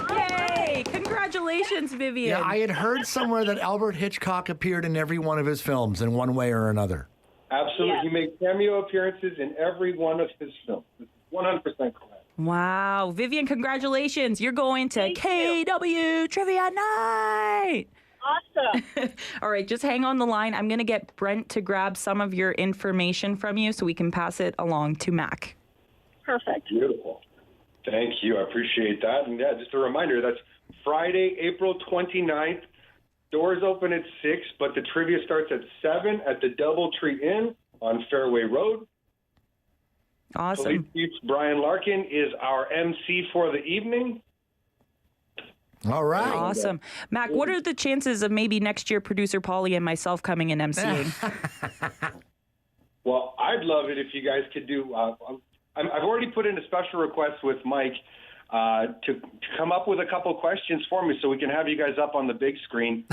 Yay! Congratulations, Vivian.
Yeah, I had heard somewhere that Albert Hitchcock appeared in every one of his films in one way or another.
Absolutely.
Yeah.
He made cameo appearances in every one of his films. 100% correct.
Wow. Vivian, congratulations. You're going to KW Trivia Night.
Awesome.
All right, just hang on the line. I'm going to get Brent to grab some of your information from you so we can pass it along to Mac.
Perfect.
Beautiful. Thank you. I appreciate that. And yeah, just a reminder, that's Friday, April 29th. Doors open at 6, but the trivia starts at 7 at the Doubletree Inn on Fairway Road.
Awesome.
Police Chief Brian Larkin is our MC for the evening.
All right.
Awesome. Mac, what are the chances of maybe next year producer Polly and myself coming and emceeing?
Well, I'd love it if you guys could do. I've already put in a special request with Mike to come up with a couple questions for me so we can have you guys up on the big screen.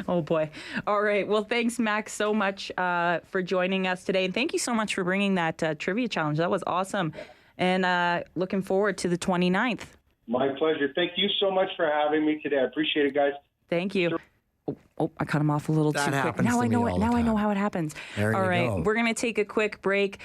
Oh, boy. All right. Well, thanks, Mac, so much for joining us today. And thank you so much for bringing that trivia challenge. That was awesome. And looking forward to the 29th.
My pleasure. Thank you so much for having me today. I appreciate it, guys.
Thank you. Oh, I cut him off a little too quick. Now I know it. Now I know how it happens.
There
All
you
right.
go.
We're going to take a quick break.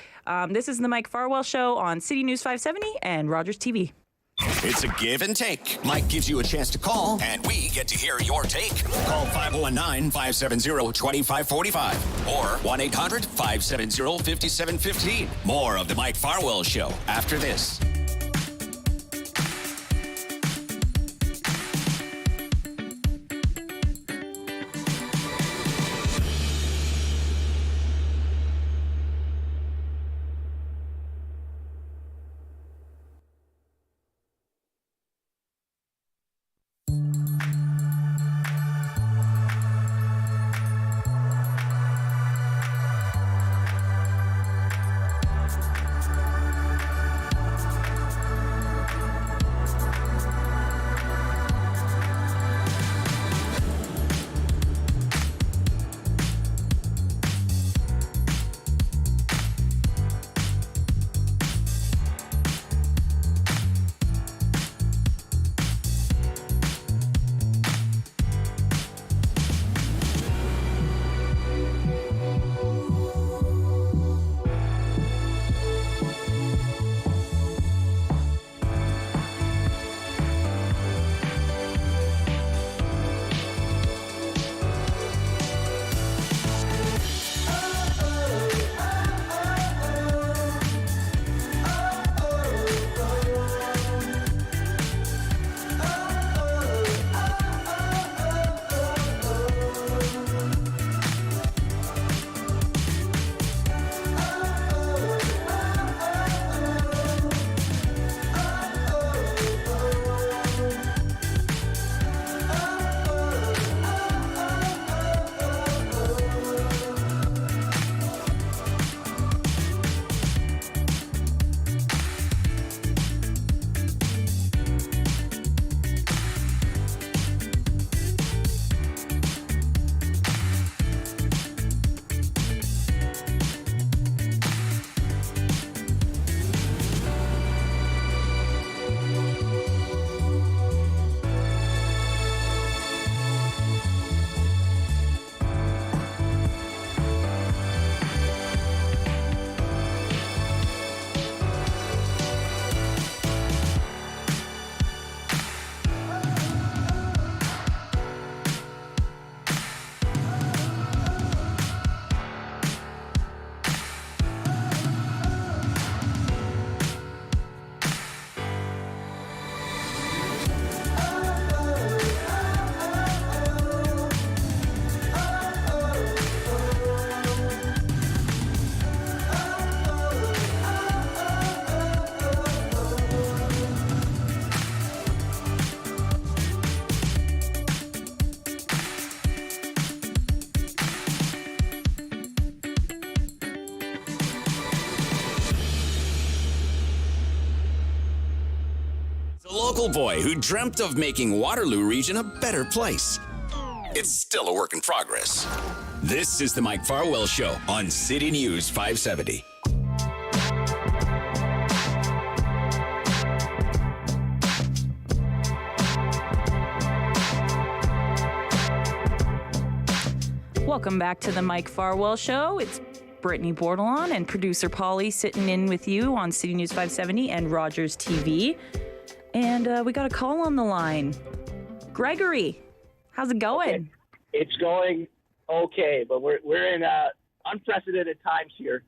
This is the Mike Farwell Show on City News 570 and Rogers TV.
It's a give and take. Mike gives you a chance to call, and we get to hear your take. Call 519-570-2545 or 1-800-570-5715. More of the Mike Farwell Show after this. local boy who dreamt of making Waterloo region a better place. It's still a work in progress. This is the Mike Farwell Show on City News 570.
Welcome back to the Mike Farwell Show. It's Brittany Bordelon and producer Polly sitting in with you on City News 570 and Rogers TV. And we got a call on the line. Gregory, how's it going?
Okay. It's going okay, but we're in unprecedented times here.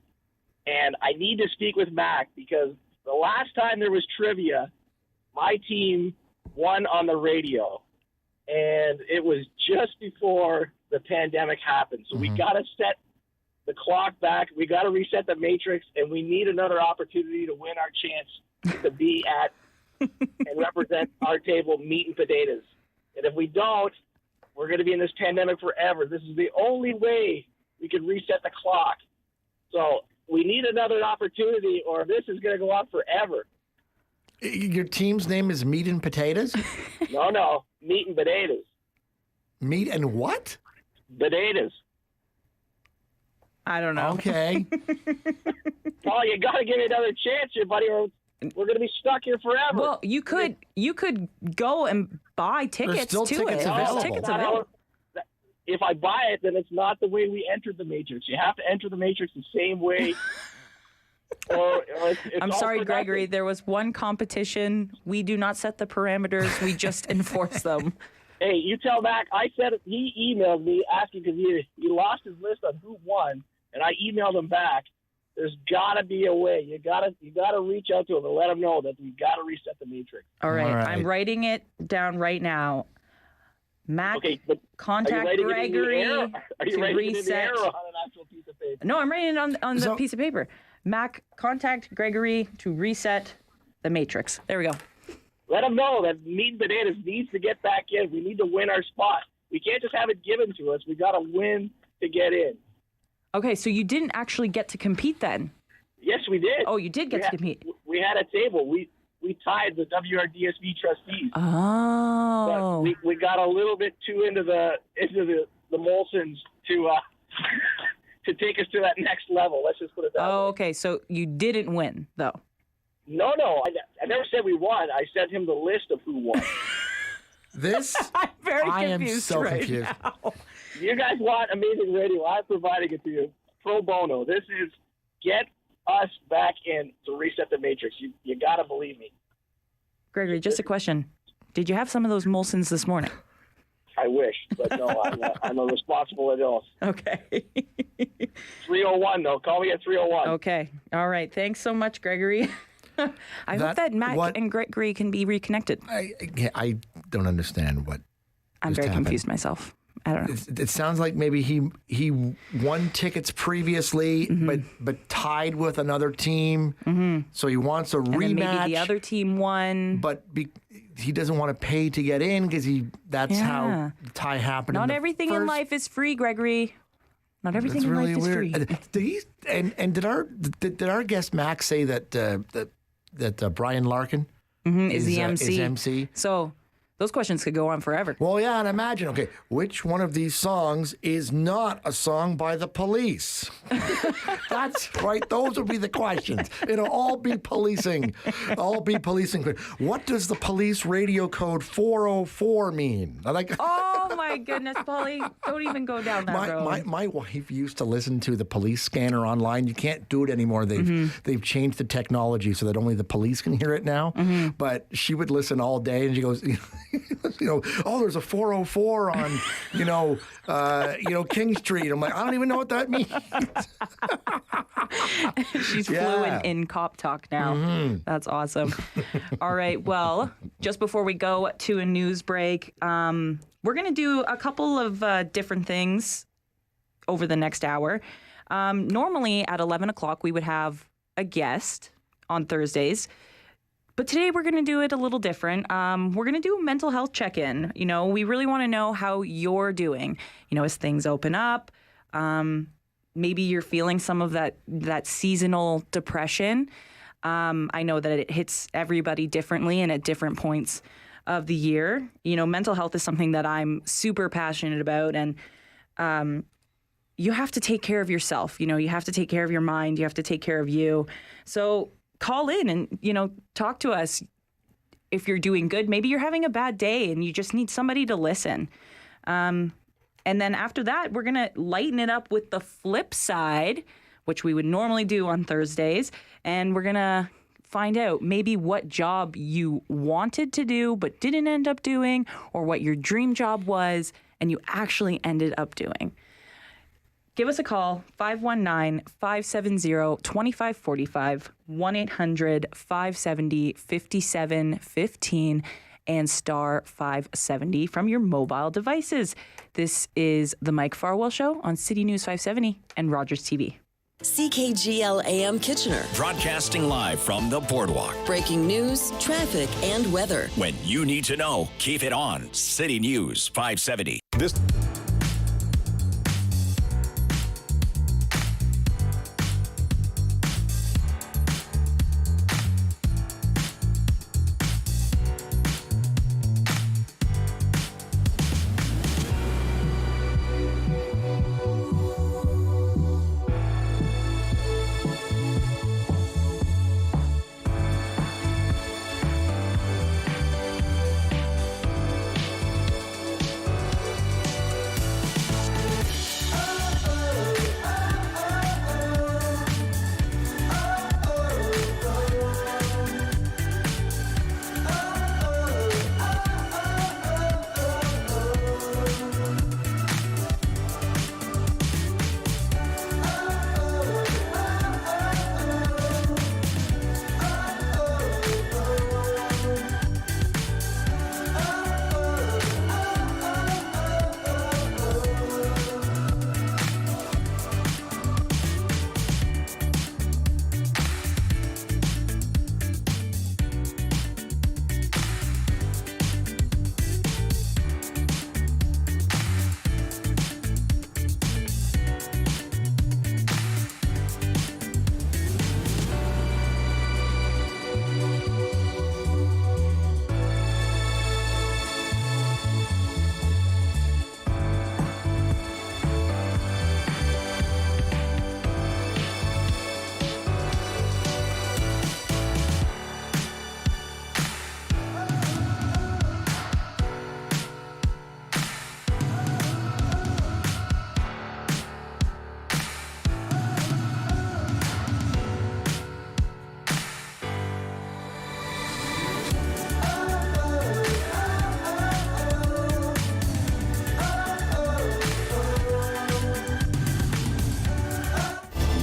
And I need to speak with Mac because the last time there was trivia, my team won on the radio. And it was just before the pandemic happened. So we got to set the clock back. We got to reset the matrix, and we need another opportunity to win our chance to be at and represent our table, meat and potatoes. And if we don't, we're going to be in this pandemic forever. This is the only way we can reset the clock. So we need another opportunity, or this is going to go on forever.
Your team's name is Meat and Potatoes?
No, meat and potatoes.
Meat and what?
Potatoes.
I don't know.
Okay.
Paul, you got to give me another chance here, buddy, or we're going to be stuck here forever.
Well, you could go and buy tickets
still
to
tickets
it.
available.
There's tickets available.
If I buy it, then it's not the way we entered the Matrix. You have to enter the Matrix the same way. or it's
I'm
all
sorry,
for
Gregory.
nothing.
There was one competition. We do not set the parameters. We just enforce them.
Hey, you tell Mac. I said he emailed me asking because he lost his list on who won, and I emailed him back. There's got to be a way. You gotta reach out to him and let him know that we got to reset the matrix.
All right. I'm writing it down right now. Mac, contact Gregory
Are you
to
writing it in the
reset.
air or on an actual piece of paper?
No, I'm writing it on the piece of paper. Mac, contact Gregory to reset the matrix. There we go.
Let them know that Meat and Potatoes needs to get back in. We need to win our spot. We can't just have it given to us. We got to win to get in.
Okay, so you didn't actually get to compete then?
Yes, we did.
Oh, you did get to compete.
We had a table. We tied the WRDSV trustees.
Oh.
But we got a little bit too into the Molsons to take us to that next level. Let's just put it that way.
Oh, okay. So you didn't win, though.
No. I never said we won. I sent him the list of who won.
I'm very confused.
I am so
right
confused.
now.
You guys want amazing radio. I'm providing it to you pro bono. This is get us back in to reset the matrix. You got to believe me.
Gregory, just a question. Did you have some of those Molsons this morning?
I wish, but no, I'm a responsible adult.
Okay.
301, though. Call me at 301.
Okay. All right. Thanks so much, Gregory. I hope that Mac and Gregory can be reconnected.
I don't understand what
I'm very confused myself. I don't know.
It sounds like maybe he won tickets previously, but tied with another team. So he wants a
And
rematch.
then maybe the other team won.
But he doesn't want to pay to get in because that's how the tie happened.
Not everything in life is free, Gregory. Not everything in life is free.
Did our guest Max say that Brian Larkin
is the MC?
Is MC?
So those questions could go on forever.
Well, yeah, and imagine, okay, which one of these songs is not a song by the Police? That's right. Those would be the questions. It'll all be policing. What does the Police radio code 404 mean?
Oh, my goodness, Polly. Don't even go down that road.
My wife used to listen to the police scanner online. You can't do it anymore. They've changed the technology so that only the police can hear it now. But she would listen all day, and she goes, there's a 404 on, King Street. I'm like, I don't even know what that means.
She's fluent in cop talk now. That's awesome. All right. Well, just before we go to a news break, we're going to do a couple of different things over the next hour. Normally at 11 o'clock, we would have a guest on Thursdays. But today we're going to do it a little different. We're going to do a mental health check-in. We really want to know how you're doing. As things open up, maybe you're feeling some of that seasonal depression. I know that it hits everybody differently and at different points of the year. Mental health is something that I'm super passionate about, and you have to take care of yourself. You have to take care of your mind. You have to take care of you. So call in and, talk to us. If you're doing good, maybe you're having a bad day and you just need somebody to listen. And then after that, we're going to lighten it up with the flip side, which we would normally do on Thursdays. And we're going to find out maybe what job you wanted to do but didn't end up doing, or what your dream job was and you actually ended up doing. Give us a call, 519-570-2545, 1-800-570-5715, and star 570 from your mobile devices. This is the Mike Farwell Show on City News 570 and Rogers TV.
CKGL AM Kitchener.
Broadcasting live from the boardwalk.
Breaking news, traffic, and weather.
When you need to know, keep it on City News 570.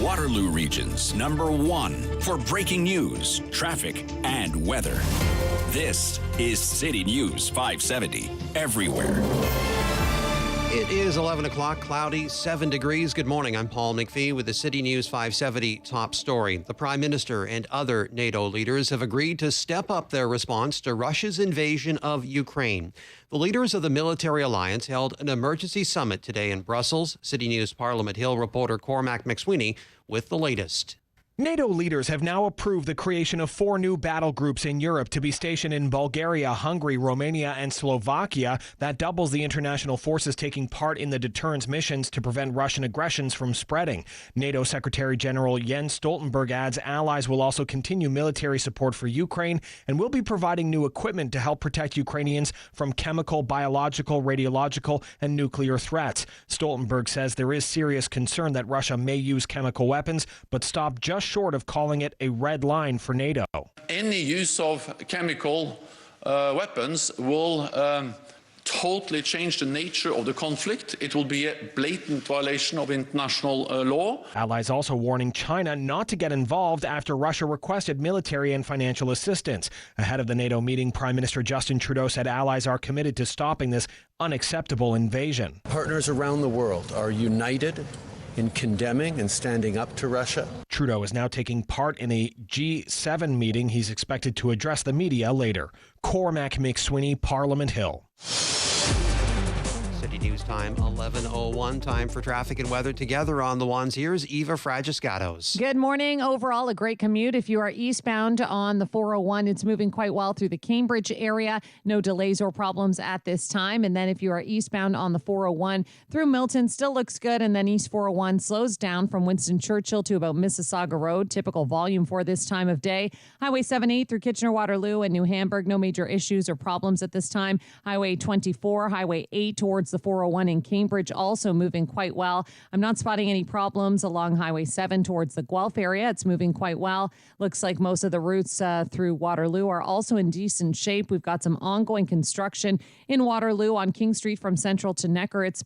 Waterloo Region's #1 for breaking news, traffic, and weather. This is City News 570, everywhere.
It is 11 o'clock, cloudy, 7 degrees. Good morning. I'm Paul McPhee with the City News 570 top story. The Prime Minister and other NATO leaders have agreed to step up their response to Russia's invasion of Ukraine. The leaders of the military alliance held an emergency summit today in Brussels. City News Parliament Hill reporter Cormac McSweeney with the latest.
NATO leaders have now approved the creation of 4 new battle groups in Europe to be stationed in Bulgaria, Hungary, Romania, and Slovakia. That doubles the international forces taking part in the deterrence missions to prevent Russian aggressions from spreading. NATO Secretary General Jens Stoltenberg adds allies will also continue military support for Ukraine and will be providing new equipment to help protect Ukrainians from chemical, biological, radiological, and nuclear threats. Stoltenberg says there is serious concern that Russia may use chemical weapons, but stop just short of calling it a red line for NATO.
Any use of chemical weapons will totally change the nature of the conflict. It will be a blatant violation of international law.
Allies also warning China not to get involved after Russia requested military and financial assistance. Ahead of the NATO meeting, Prime Minister Justin Trudeau said allies are committed to stopping this unacceptable invasion.
Partners around the world are united in condemning and standing up to Russia.
Trudeau is now taking part in a G7 meeting. He's expected to address the media later. Cormac McSweeney, Parliament Hill.
City News Time 11:01. Time for traffic and weather together on the ones. Here's Eva Fragiscatos.
Good morning. Overall, a great commute. If you are eastbound on the 401, it's moving quite well through the Cambridge area. No delays or problems at this time. And then if you are eastbound on the 401 through Milton, still looks good. And then East 401 slows down from Winston Churchill to about Mississauga Road. Typical volume for this time of day. Highway 78 through Kitchener-Waterloo and New Hamburg. No major issues or problems at this time. Highway 24, Highway 8 towards the 401 in Cambridge also moving quite well. I'm not spotting any problems along Highway 7 towards the Guelph area. It's moving quite well. Looks like most of the routes through Waterloo are also in decent shape. We've got some ongoing construction in Waterloo on King Street from Central to Necker. It's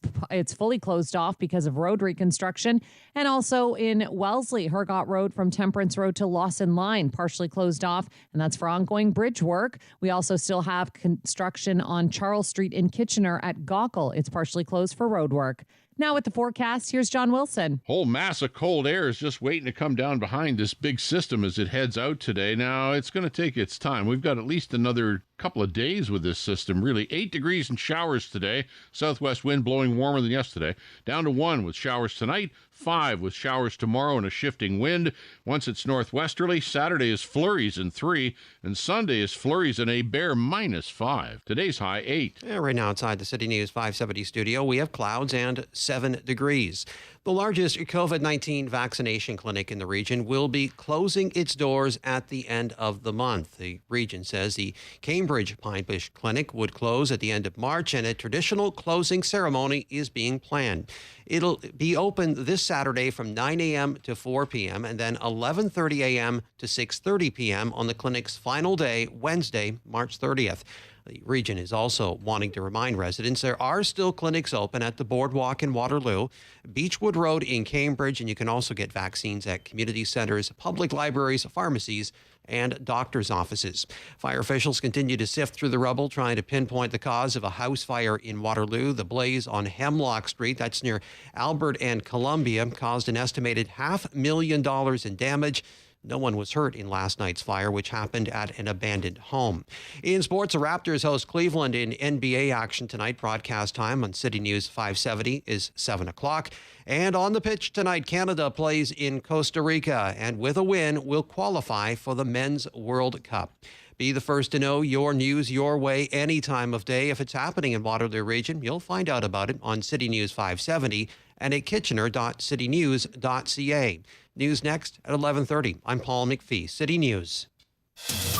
fully closed off because of road reconstruction. And also in Wellesley, Hergot Road from Temperance Road to Lawson Line, partially closed off, and that's for ongoing bridge work. We also still have construction on Charles Street in Kitchener at Gaukel. It's partially closed for road work. Now with the forecast, here's John Wilson.
Whole mass of cold air is just waiting to come down behind this big system as it heads out today. Now, it's going to take its time. We've got at least another couple of days with this system, really. 8 degrees and showers today. Southwest wind blowing warmer than yesterday. Down to 1 with showers tonight. 5 with showers tomorrow and a shifting wind. Once it's northwesterly, Saturday is flurries and 3, and Sunday is flurries and a bare -5. Today's high 8.
Yeah, right now outside the City News 570 studio, we have clouds and 7 degrees. The largest COVID-19 vaccination clinic in the region will be closing its doors at the end of the month. The region says the Cambridge Pine Bush Clinic would close at the end of March, and a traditional closing ceremony is being planned. It'll be open this Saturday from 9 a.m. to 4 p.m. and then 11:30 a.m. to 6:30 p.m. on the clinic's final day, Wednesday, March 30th. The region is also wanting to remind residents there are still clinics open at the Boardwalk in Waterloo, Beechwood Road in Cambridge, and you can also get vaccines at community centers, public libraries, pharmacies, and doctors' offices. Fire officials continue to sift through the rubble, trying to pinpoint the cause of a house fire in Waterloo. The blaze on Hemlock Street, that's near Albert and Columbia, caused an estimated $500,000 in damage. No one was hurt in last night's fire, which happened at an abandoned home. In sports, the Raptors host Cleveland in NBA action tonight. Broadcast time on City News 570 is 7 o'clock. And on the pitch tonight, Canada plays in Costa Rica, and with a win, will qualify for the Men's World Cup. Be the first to know your news your way any time of day. If it's happening in Waterloo region, you'll find out about it on City News 570 and at kitchener.citynews.ca. News next at 11:30. I'm Paul McPhee, City News.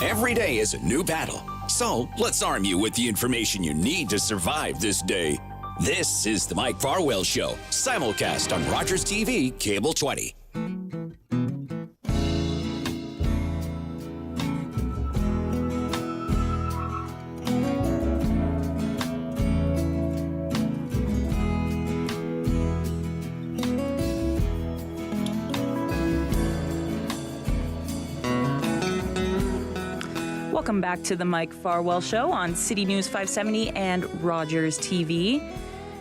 Every day is a new battle. So let's arm you with the information you need to survive this day. This is the Mike Farwell Show, simulcast on Rogers TV, Cable 20.
Welcome back to the Mike Farwell Show on City News 570 and Rogers TV.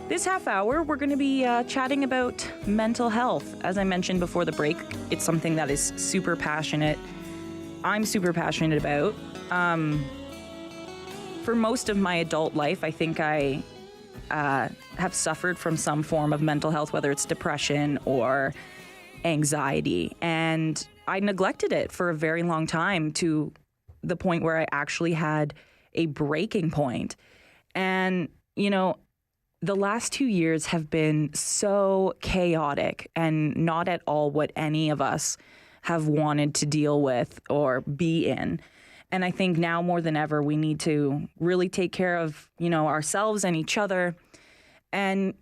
This half hour, we're going to be chatting about mental health. As I mentioned before the break, it's something that is super passionate. I'm super passionate about. For most of my adult life, I think I have suffered from some form of mental health, whether it's depression or anxiety. And I neglected it for a very long time, to the point where I actually had a breaking point. And, you know, the last 2 years have been so chaotic and not at all what any of us have wanted to deal with or be in. And I think now more than ever, we need to really take care of, you know, ourselves and each other. And,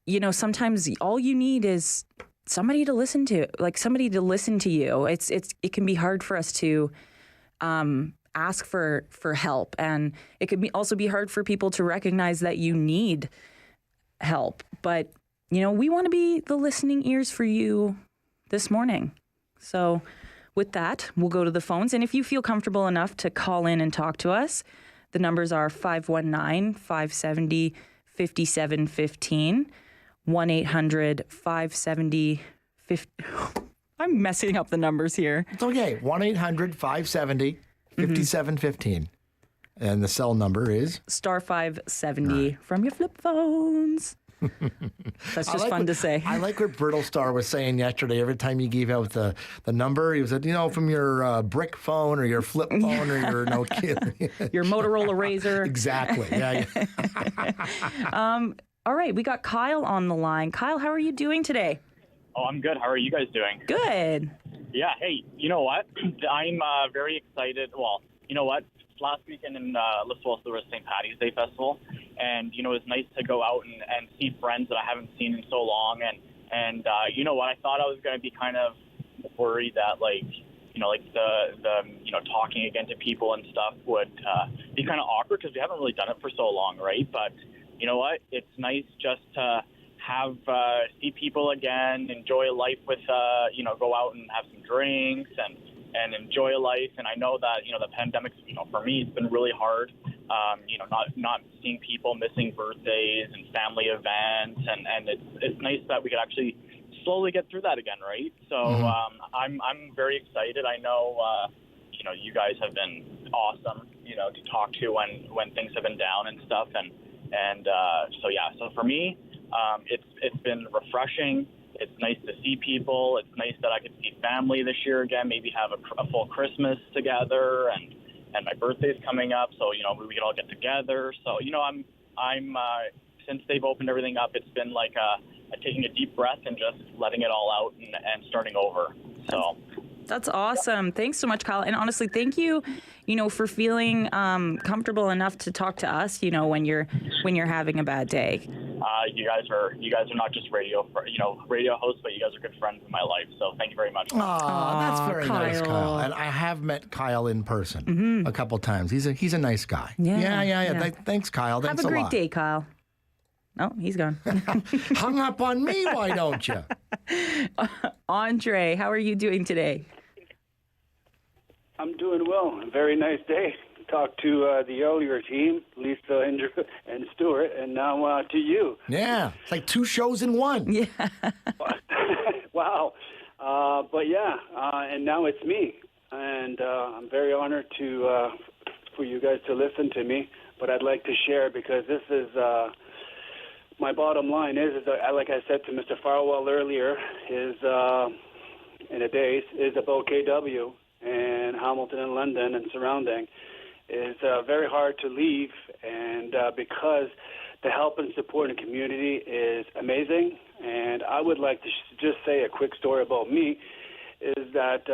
you know, sometimes all you need is somebody to listen to, like somebody to listen to you. It can be hard for us to ask for help, and it could also be hard for people to recognize that you need help. But, you know, we want to be the listening ears for you this morning. So with that, we'll go to the phones. And if you feel comfortable enough to call in and talk to us, the numbers are 519-570-5715, 1-800-570-50. I'm messing up the numbers here.
It's okay. 1-800-570-5715. And the cell number is?
Star 570 from your flip phones. That's just fun to say.
I like what Brittle Star was saying yesterday. Every time you gave out the number, he was said, from your brick phone or your flip phone or your
your Motorola Razr.
Exactly. Yeah.
All right, we got Kyle on the line. Kyle, how are you doing today?
Oh, I'm good. How are you guys doing?
Good.
Yeah. Hey, you know what? I'm very excited. Well, you know what? Last weekend in Liswell, there was St. Paddy's Day Festival, and it was nice to go out and see friends that I haven't seen in so long. And you know what? I thought I was going to be kind of worried that the talking again to people and stuff would be kind of awkward because we haven't really done it for so long, right? But you know what? It's nice just to have see people again, enjoy life with go out and have some drinks and enjoy life. And I know that, the pandemic, for me, it's been really hard, not seeing people, missing birthdays and family events. And it's nice that we could actually slowly get through that again, right? So I'm very excited. I know, you guys have been awesome, to talk to when things have been down and stuff. So for me, it's been refreshing. It's nice to see people. It's nice that I could see family this year again, maybe have a full Christmas together, and my birthday's coming up, so we can all get together. So I'm since they've opened everything up, it's been like taking a deep breath and just letting it all out and starting over. So
that's awesome. Thanks so much, Kyle. And honestly, thank you, for feeling comfortable enough to talk to us, when you're having a bad day.
You guys are not just radio hosts, but you guys are good friends in my life. So thank you very much.
Oh, that's very nice, Kyle. And I have met Kyle in person a couple times. He's a nice guy. Yeah. Thanks, Kyle. Thanks
have a
lot.
great day, Kyle. Oh, he's gone.
Hung up on me, why don't you?
Andre, how are you doing today?
I'm doing well. A very nice day. Talked to the earlier team, Lisa and Stuart, and now to you.
Yeah, it's like two shows in one.
Yeah.
Wow. And now it's me. And I'm very honored for you guys to listen to me. But I'd like to share because this is my bottom line is like I said to Mr. Farwell earlier, is about KW and Hamilton and London and surrounding. Is very hard to leave, and because the help and support in the community is amazing. And I would like to just say a quick story about me, is that,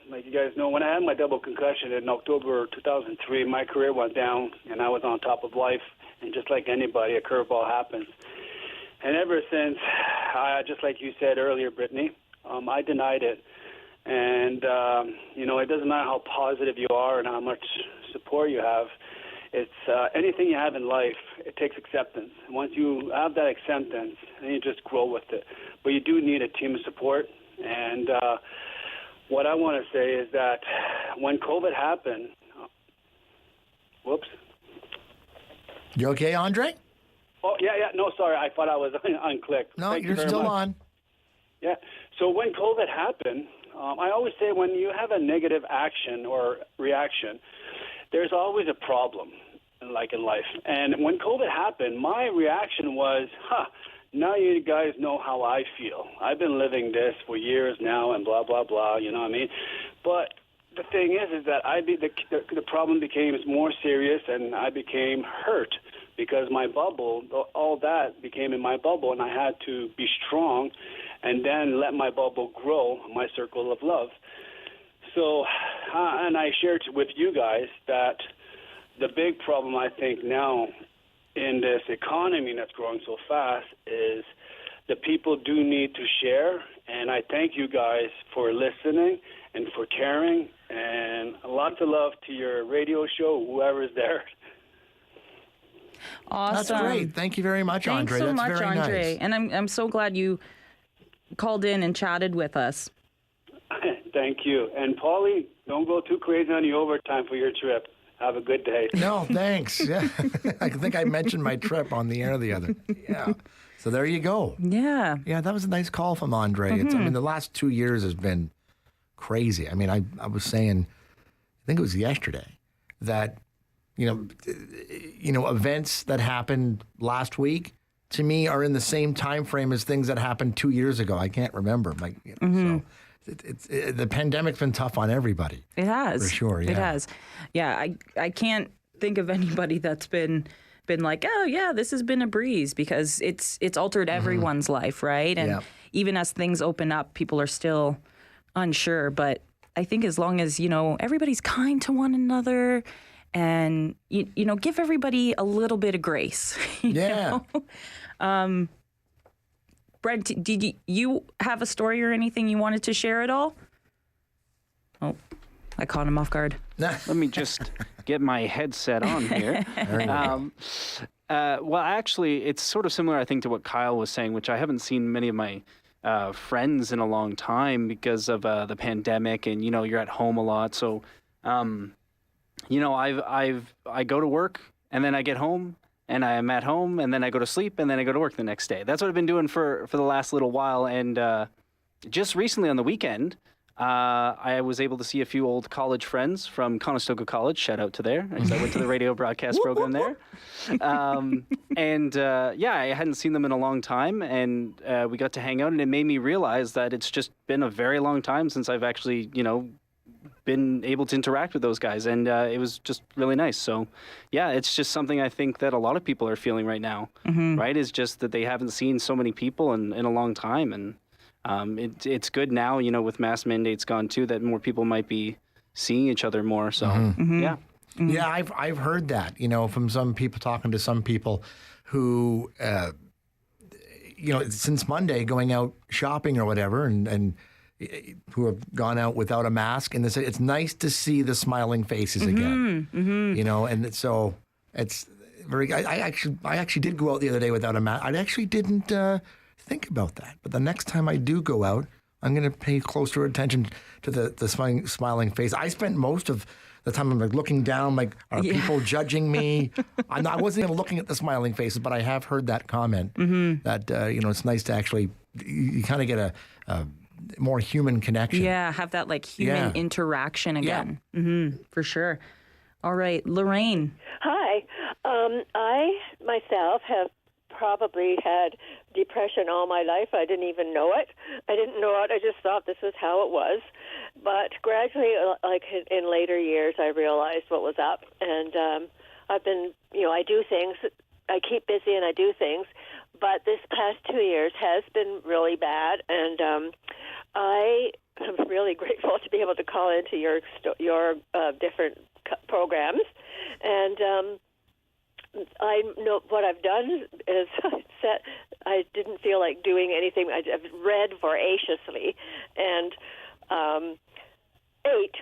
like you guys know, when I had my double concussion in October 2003, my career went down, and I was on top of life, and just like anybody, a curveball happens. And ever since, just like you said earlier, Brittany, I denied it. And, it doesn't matter how positive you are and how much support you have. It's anything you have in life, it takes acceptance. And once you have that acceptance, then you just grow with it. But you do need a team of support. And what I want to say is that when COVID happened, whoops.
You okay, Andre?
Oh, yeah. No, sorry. I thought I was unclicked.
No,
Thank
you're
you very
still
much.
on.
Yeah. So when COVID happened, I always say when you have a negative action or reaction, there's always a problem, like in life. And when COVID happened, my reaction was, now you guys know how I feel. I've been living this for years now and blah, blah, blah, you know what I mean? But the thing is that the problem became more serious and I became hurt because my bubble, all that became in my bubble, and I had to be strong and then let my bubble grow, my circle of love. So, and I shared with you guys that the big problem I think now in this economy that's growing so fast is the people do need to share, and I thank you guys for listening and for caring, and lots of love to your radio show, whoever's there.
Awesome.
That's great. Thank you very much,
Thanks
Andre.
so
That's
much,
very
Andre.
nice.
And I'm so glad you called in and chatted with us.
Thank you. And Paulie, don't go too crazy on the overtime for your trip. Have a good day.
No, thanks. Yeah. I think I mentioned my trip on the air the other. Yeah. So there you go.
Yeah.
Yeah, that was a nice call from Andre.
Mm-hmm.
I mean, the last 2 years has been crazy. I mean, I was saying, I think it was yesterday, that, events that happened last week to me are in the same time frame as things that happened 2 years ago. I can't remember. So the pandemic's been tough on everybody.
It has.
For sure, yeah.
It has. Yeah, I can't think of anybody that's been like, oh yeah, this has been a breeze, because it's altered everyone's life, right? And even as things open up, people are still unsure. But I think as long as, everybody's kind to one another and, give everybody a little bit of grace. You know? Brent, did you have a story or anything you wanted to share at all? Oh, I caught him off guard.
Let me just get my headset on here. Well, actually, it's sort of similar, I think, to what Kyle was saying, which I haven't seen many of my friends in a long time because of the pandemic, and you're at home a lot. So, I go to work and then I get home and I'm at home and then I go to sleep and then I go to work the next day. That's what I've been doing for the last little while. And just recently on the weekend, I was able to see a few old college friends from Conestoga College. Shout out to there, because I went to the radio broadcast program there. I hadn't seen them in a long time, and we got to hang out, and it made me realize that it's just been a very long time since I've actually, been able to interact with those guys, and it was just really nice. So, yeah, it's just something I think that a lot of people are feeling right now, right? Is just that they haven't seen so many people in a long time, and it's good now, with mask mandates gone too, that more people might be seeing each other more. So, yeah.
Yeah, I've heard that, from some people, talking to some people who, since Monday, going out shopping or whatever, and who have gone out without a mask, and it's nice to see the smiling faces again. And so it's very. I actually did go out the other day without a mask. I actually didn't think about that, but the next time I do go out, I'm going to pay closer attention to the smiling face. I spent most of the time I'm looking down, are people judging me? I wasn't even looking at the smiling faces, but I have heard that comment that it's nice to actually you kind of get a more human connection.
Yeah, have that human interaction again. Yeah. For sure. All right, Lorraine.
Hi. I myself have probably had depression all my life. I didn't even know it. I just thought this is how it was. But gradually, in later years, I realized what was up. And I've been, I do things. I keep busy and I do things. But this past 2 years has been really bad. And I am really grateful to be able to call into your different programs. And I know what I've done is I didn't feel like doing anything. I've read voraciously and ate.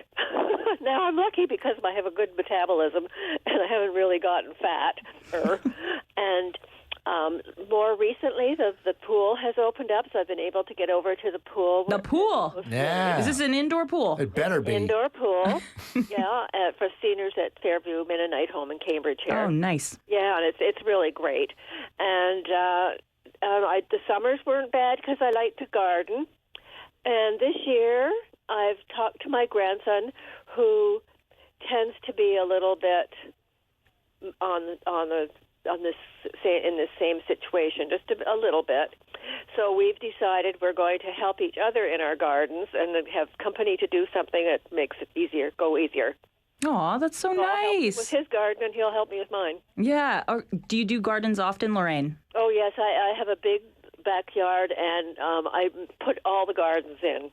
Now I'm lucky because I have a good metabolism and I haven't really gotten fat. And more recently, the pool has opened up, so I've been able to get over to the pool.
The pool?
Yeah.
Is this an indoor pool?
It better be.
Indoor pool, yeah, for seniors at Fairview Mennonite Home in Cambridge here.
Oh, nice.
Yeah, and it's really great. And the summers weren't bad because I like to garden. And this year, I've talked to my grandson, who tends to be a little bit in this same situation, just a little bit. So we've decided we're going to help each other in our gardens and then have company to do something that makes it go easier.
Aw, that's so nice.
I'll help with his garden, and he'll help me with mine.
Yeah. Do you do gardens often, Lorraine?
Oh, yes. I have a big backyard, and I put all the gardens in.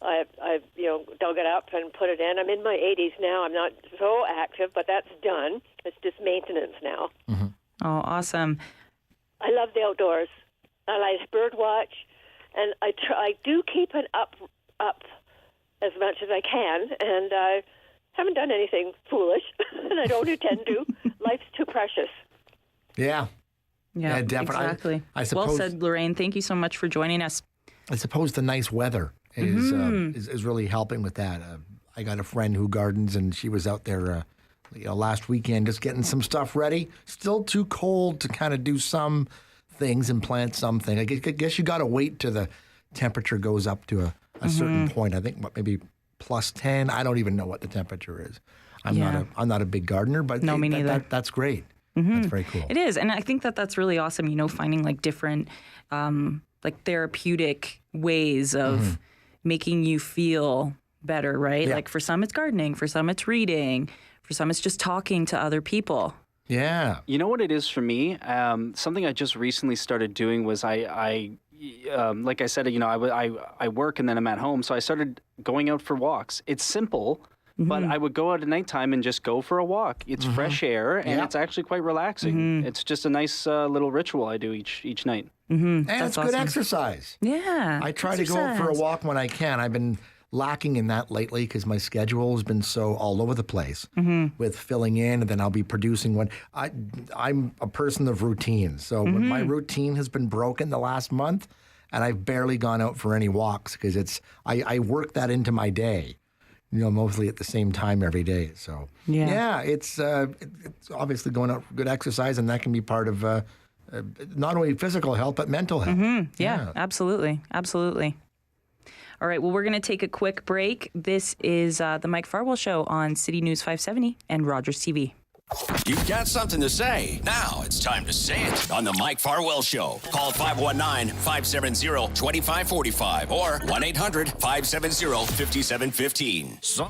I've dug it up and put it in. I'm in my 80s now. I'm not so active, but that's done. It's just maintenance now.
Mm-hmm. Oh, awesome.
I love the outdoors. I like bird watch, and I do keep it up as much as I can, and I haven't done anything foolish, and I don't intend to. Life's too precious.
Yeah.
Yeah,
definitely.
Exactly.
I suppose,
well said, Lorraine. Thank you so much for joining us.
I suppose the nice weather is really helping with that. I got a friend who gardens, and she was out there last weekend just getting some stuff ready. Still too cold to kind of do some things and plant something. I guess you got to wait till the temperature goes up to a certain point. I think maybe plus 10. I don't even know what the temperature is. I'm not a big gardener, but
No, me neither.
That's great.
Mm-hmm.
That's very cool.
It is. And I think that that's really awesome, finding like different like therapeutic ways of making you feel better, right?
Yeah.
Like for some it's gardening, for some it's reading, for some it's just talking to other people.
Yeah.
You know what it is for me? Something I just recently started doing was I like I said, I work and then I'm at home, so I started going out for walks. It's simple, but I would go out at nighttime and just go for a walk. It's fresh air, and it's actually quite relaxing. It's just a nice little ritual I do each night.
And
That's
it's good
awesome.
exercise.
Yeah.
I try to go out for a walk when I can. I've been lacking in that lately because my schedule has been so all over the place with filling in, and then I'll be producing one. I'm a person of routine. So when my routine has been broken the last month, and I've barely gone out for any walks because I work that into my day, mostly at the same time every day. So it's obviously going out for good exercise, and that can be part of not only physical health, but mental health.
Yeah, absolutely. Absolutely. All right, well, we're going to take a quick break. This is the Mike Farwell Show on City News 570 and Rogers TV.
You've got something to say. Now it's time to say it on the Mike Farwell Show. Call 519-570-2545 or 1-800-570-5715.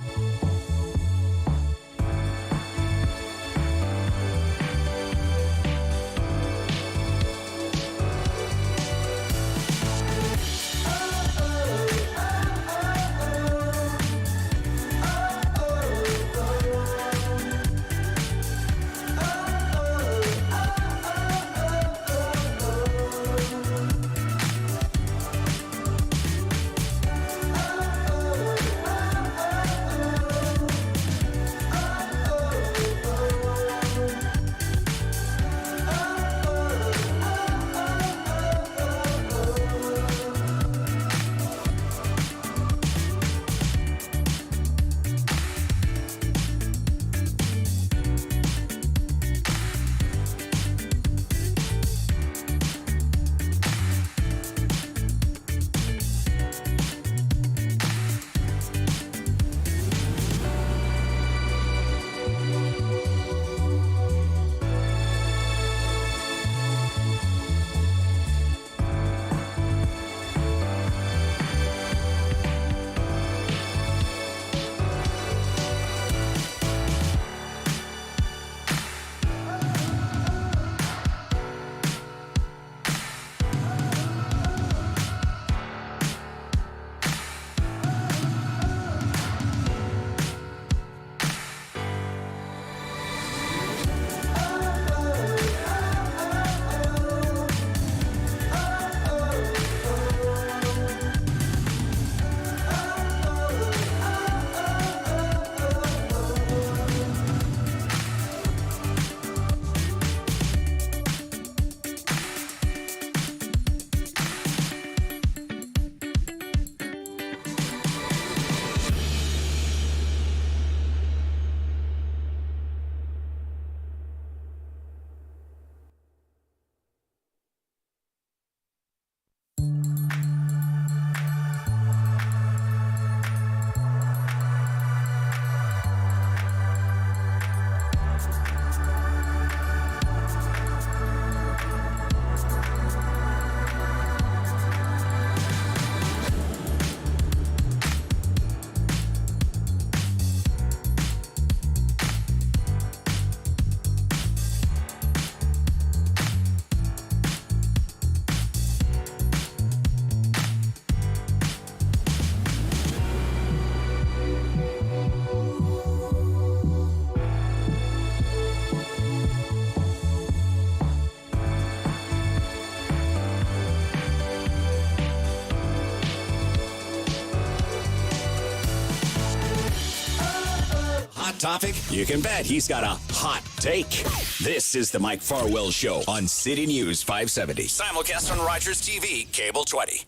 Topic? You can bet he's got a hot take. This is the Mike Farwell Show on City News 570. Simulcast on Rogers TV, Cable 20.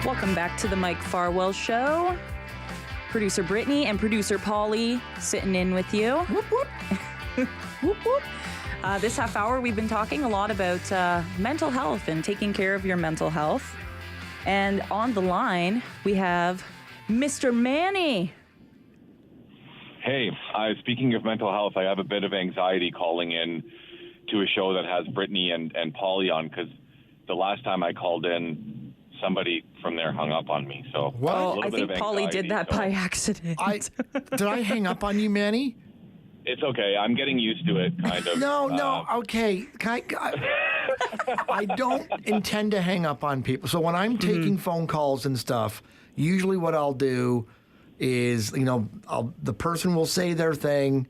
Welcome back to the Mike Farwell Show. Producer Brittany and producer Paulie sitting in with you. Whoop, whoop. Whoop, whoop. This half hour, we've been talking a lot about mental health and taking care of your mental health. And on the line, we have Mr. Manny.
Hey, speaking of mental health, I have a bit of anxiety calling in to a show that has Brittany and Pauly on, because the last time I called in, somebody from there hung up on me. So
I think Pauly did that by accident.
Did I hang up on you, Manny?
It's okay. I'm getting used to it, kind of.
No, okay. I don't intend to hang up on people. So when I'm taking phone calls and stuff, usually what I'll do is, the person will say their thing,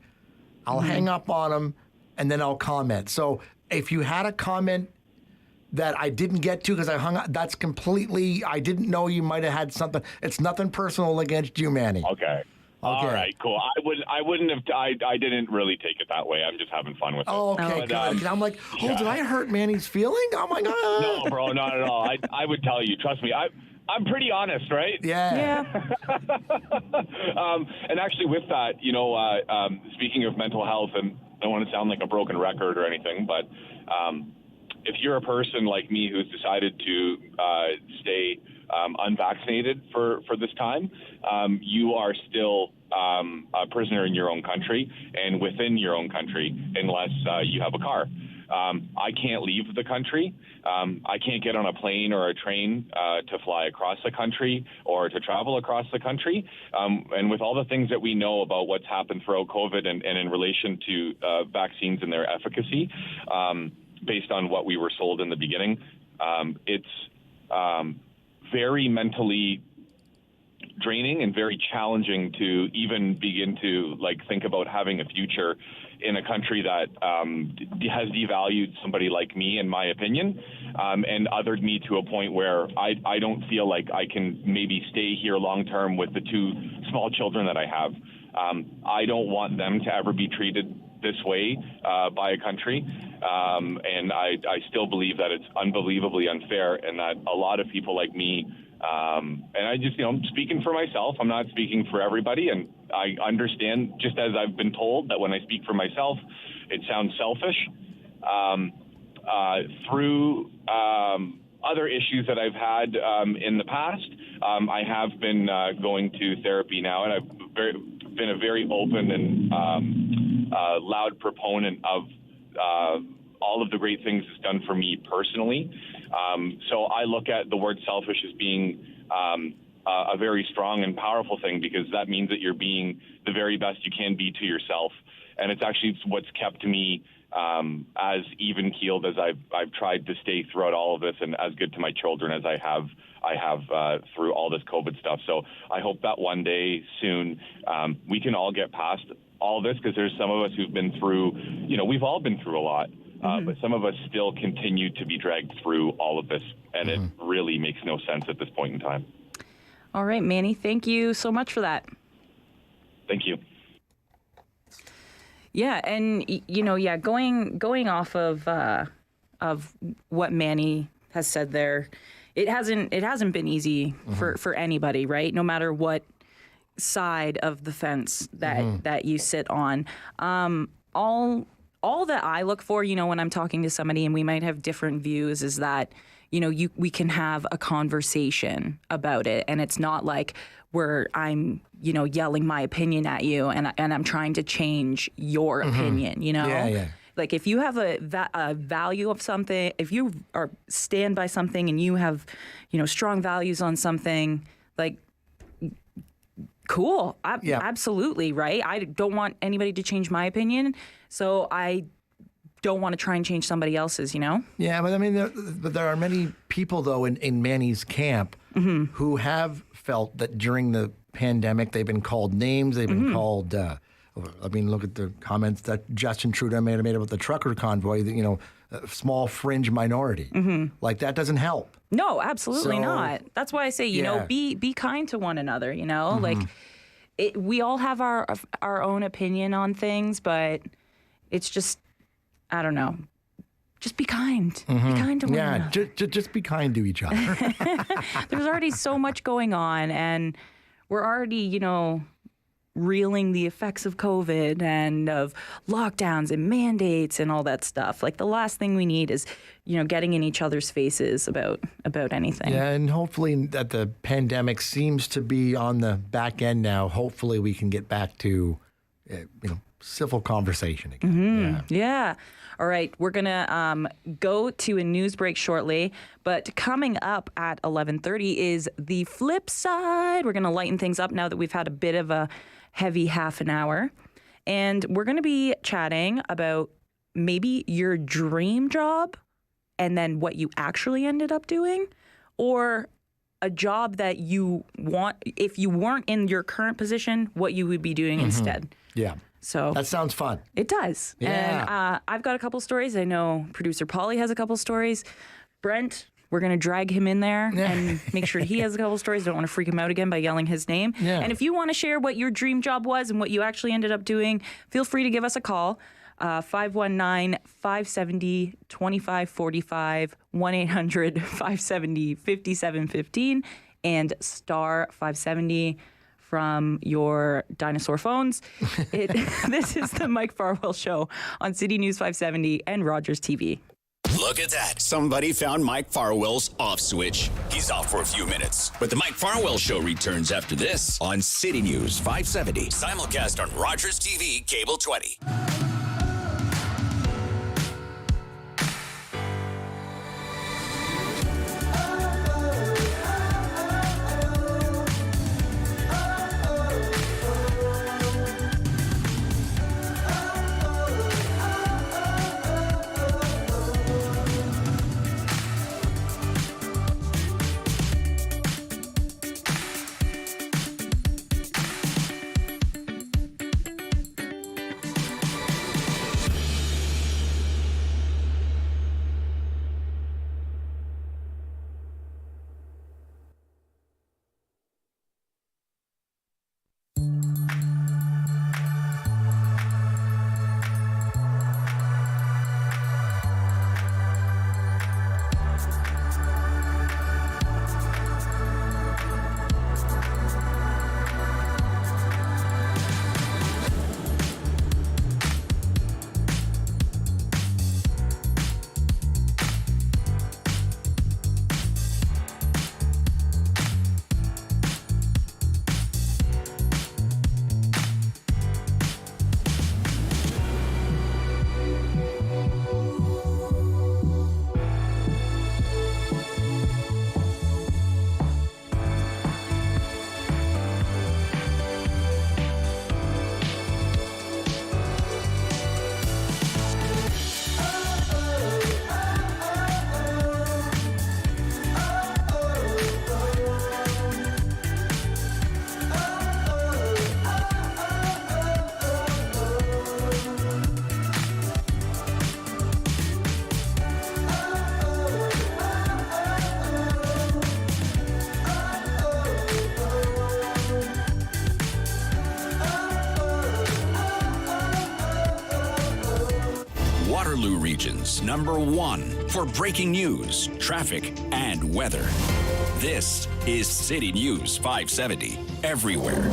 I'll hang up on them, and then I'll comment. So if you had a comment that I didn't get to because I hung up, that's completely, I didn't know you might have had something. It's nothing personal against you, Manny.
Okay. All right, cool. I wouldn't have. I didn't really take it that way. I'm just having fun with it.
Okay, good. I'm like, did I hurt Manny's feeling? Oh my god.
No, bro, not at all. I would tell you. Trust me. I'm pretty honest, right?
Yeah.
And actually, with that, speaking of mental health, and I don't want to sound like a broken record or anything, but if you're a person like me who's decided to stay unvaccinated for this time, you are still a prisoner in your own country and within your own country unless you have a car. I can't leave the country. I can't get on a plane or a train to fly across the country or to travel across the country. And with all the things that we know about what's happened throughout COVID and in relation to vaccines and their efficacy, based on what we were sold in the beginning, it's very mentally draining and very challenging to even begin to think about having a future in a country that has devalued somebody like me, in my opinion, and othered me to a point where I don't feel like I can maybe stay here long term with the two small children that I have. I don't want them to ever be treated this way by a country. And I still believe that it's unbelievably unfair and that a lot of people like me, and I just, I'm speaking for myself. I'm not speaking for everybody. And I understand, just as I've been told, that when I speak for myself, it sounds selfish. Through other issues that I've had in the past, I have been going to therapy now, and I've been a very open and loud proponent of all of the great things it's done for me personally. So I look at the word selfish as being a very strong and powerful thing, because that means that you're being the very best you can be to yourself. And it's actually what's kept me as even-keeled as I've tried to stay throughout all of this, and as good to my children as I have through all this COVID stuff. So I hope that one day soon we can all get past all this, because there's some of us who've been through, we've all been through a lot. But some of us still continue to be dragged through all of this, and it really makes no sense at this point in time.
All right, Manny, thank you so much for that.
Thank you.
Yeah, and going off of what Manny has said there, it hasn't been easy for anybody, right? No matter what side of the fence that you sit on. All that I look for, when I'm talking to somebody and we might have different views, is that, we can have a conversation about it. And it's not like where I'm, yelling my opinion at you and I'm trying to change your opinion,
Yeah.
Like if you have a value of something, if you stand by something and you have, strong values on something, like, cool. Absolutely, right? I don't want anybody to change my opinion, so I don't want to try and change somebody else's,
Yeah, but I mean, there are many people, though, in Manny's camp who have felt that during the pandemic they've been called names, they've been called, look at the comments that Justin Trudeau made about the trucker convoy, a small fringe minority. Like, that doesn't help.
No, absolutely not. That's why I say, be kind to one another, like we all have our own opinion on things, but it's just, I don't know. Just be kind. Be kind to one another.
Just be kind to each other.
There's already so much going on, and we're already, reeling the effects of COVID and of lockdowns and mandates and all that stuff. Like, the last thing we need is, getting in each other's faces about anything.
Yeah, and hopefully that the pandemic seems to be on the back end now. Hopefully we can get back to, civil conversation again.
Mm-hmm. Yeah. All right, we're going to go to a news break shortly, but coming up at 11:30 is the flip side. We're going to lighten things up now that we've had a bit of a heavy half an hour, and we're going to be chatting about maybe your dream job and then what you actually ended up doing, or a job that you want, if you weren't in your current position, what you would be doing instead.
Yeah.
So
that sounds fun.
It does.
Yeah.
And I've got a couple stories. I know producer Paulie has a couple stories. Brent, we're going to drag him in there and make sure he has a couple stories. Don't want to freak him out again by yelling his name.
Yeah.
And if you want to share what your dream job was and what you actually ended up doing, feel free to give us a call. 519-570-2545, 1-800-570-5715, and star 570 from your dinosaur phones. This is the Mike Farwell Show on City News 570 and Rogers TV.
Look at that. Somebody found Mike Farwell's off switch. He's off for a few minutes. But the Mike Farwell Show returns after this on City News 570. Simulcast on Rogers TV, Cable 20. Waterloo Region's #1 for breaking news, traffic, and weather. This is City News 570, everywhere.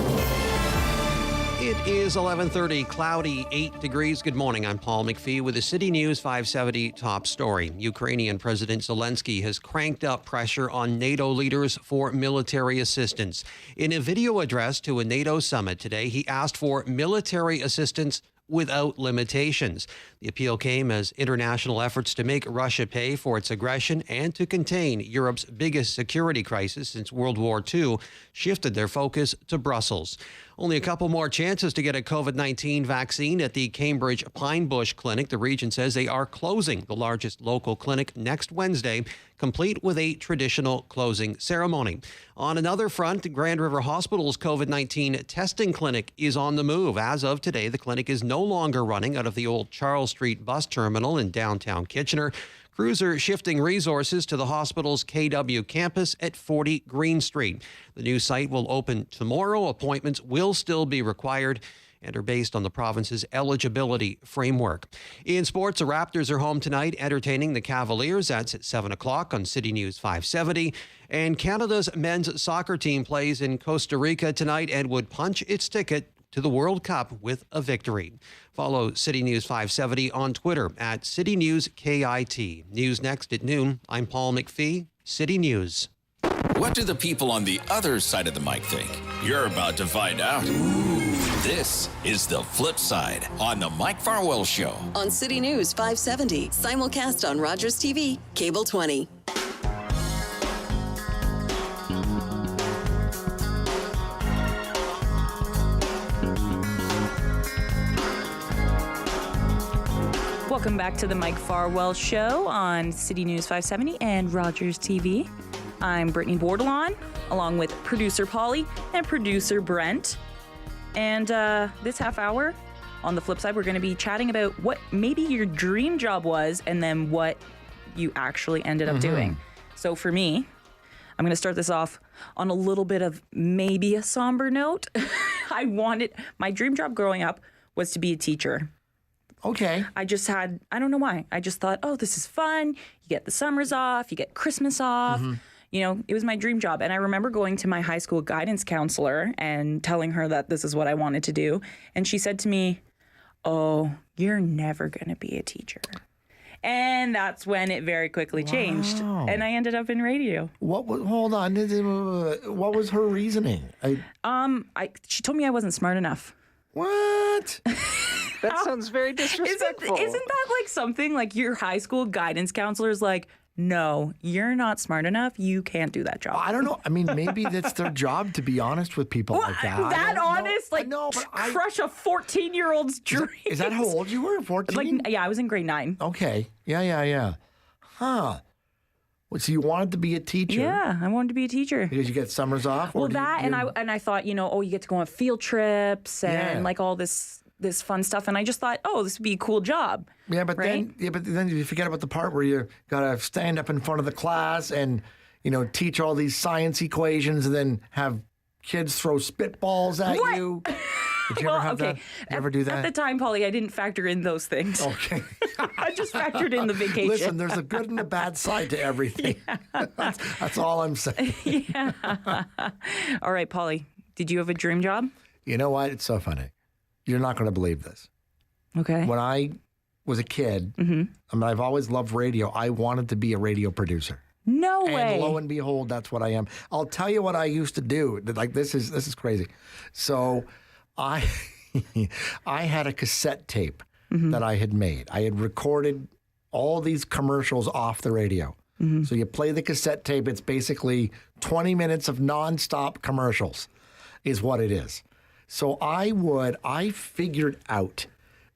It is 11:30, cloudy, 8 degrees. Good morning. I'm Paul McPhee with the City News 570 top story. Ukrainian President Zelensky has cranked up pressure on NATO leaders for military assistance. In a video address to a NATO summit today, he asked for military assistance without limitations. The appeal came as international efforts to make Russia pay for its aggression and to contain Europe's biggest security crisis since World War II shifted their focus to Brussels. Only a couple more chances to get a COVID-19 vaccine at the Cambridge Pine Bush Clinic. The region says they are closing the largest local clinic next Wednesday, complete with a traditional closing ceremony. On another front, Grand River Hospital's COVID-19 testing clinic is on the move. As of today, the clinic is no longer running out of the old Charles Street bus terminal in downtown Kitchener. Crews are shifting resources to the hospital's KW campus at 40 Green Street. The new site will open tomorrow. Appointments will still be required and are based on the province's eligibility framework. In sports, the Raptors are home tonight entertaining the Cavaliers. That's at 7 o'clock on City News 570. And Canada's men's soccer team plays in Costa Rica tonight and would punch its ticket to the World Cup with a victory. Follow City News 570 on Twitter at City News KIT. News next at noon. I'm Paul McPhee, City News.
What do the people on the other side of the mic think? You're about to find out. This is The Flip Side on The Mike Farwell Show.
On City News 570, simulcast on Rogers TV, Cable 20.
Welcome back to the Mike Farwell Show on City News 570 and Rogers TV. I'm Brittany Bordelon, along with producer Polly and producer Brent. And this half hour, on the flip side, we're going to be chatting about what maybe your dream job was and then what you actually ended up doing. So for me, I'm going to start this off on a little bit of maybe a somber note. My dream job growing up was to be a teacher.
Okay.
I don't know why. I just thought, oh, this is fun. You get the summers off, you get Christmas off. You know, it was my dream job. And I remember going to my high school guidance counselor and telling her that this is what I wanted to do. And she said to me, oh, you're never going to be a teacher. And that's when it very quickly changed. And I ended up in radio.
Hold on. What was her reasoning?
She told me I wasn't smart enough.
What?
That sounds very disrespectful.
Isn't that like something like your high school guidance counselor's like, no, you're not smart enough. You can't do that job.
I don't know. I mean, maybe that's their job to be honest with people like that.
That honest? Like, crush a 14-year-old's dreams.
Is that how old you were? 14?
Yeah, I was in grade 9.
Okay. Yeah. Huh. Well, so you wanted to be a teacher?
Yeah, I wanted to be a teacher.
Because you get summers off?
Well, I thought, you get to go on field trips and like all this fun stuff. And I just thought, oh, this would be a cool job.
Yeah, but then you forget about the part where you got to stand up in front of the class and, teach all these science equations and then have kids throw spitballs at you. Did you ever have that? Did you ever do that?
At the time, Polly, I didn't factor in those things.
Okay.
I just factored in the vacation.
Listen, there's a good and a bad side to everything. That's all I'm saying.
Yeah. All right, Polly, did you have a dream job?
You know what? It's so funny. You're not going to believe this.
Okay.
When I was a kid, I've always loved radio. I wanted to be a radio producer.
No way.
And lo and behold, that's what I am. I'll tell you what I used to do. Like this is crazy. So I had a cassette tape that I had made. I had recorded all these commercials off the radio. So you play the cassette tape. It's basically 20 minutes of nonstop commercials is what it is. So I figured out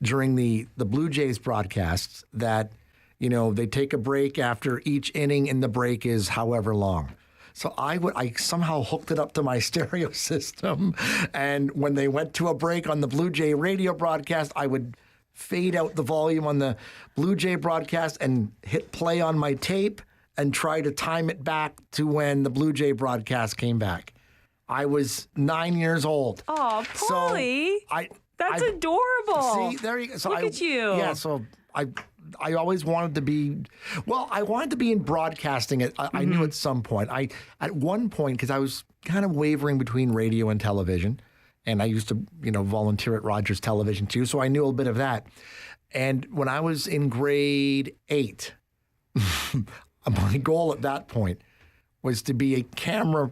during the Blue Jays broadcasts that, they take a break after each inning and the break is however long. So I somehow hooked it up to my stereo system. And when they went to a break on the Blue Jay radio broadcast, I would fade out the volume on the Blue Jay broadcast and hit play on my tape and try to time it back to when the Blue Jay broadcast came back. I was 9 years old.
Oh, Polly.
So
That's adorable.
See, there you go. So
Look at you.
Yeah, so I always wanted to be, I wanted to be in broadcasting. I knew at some point. At one point, because I was kind of wavering between radio and television, and I used to, volunteer at Rogers Television too, so I knew a little bit of that. And when I was in grade 8, my goal at that point was to be a camera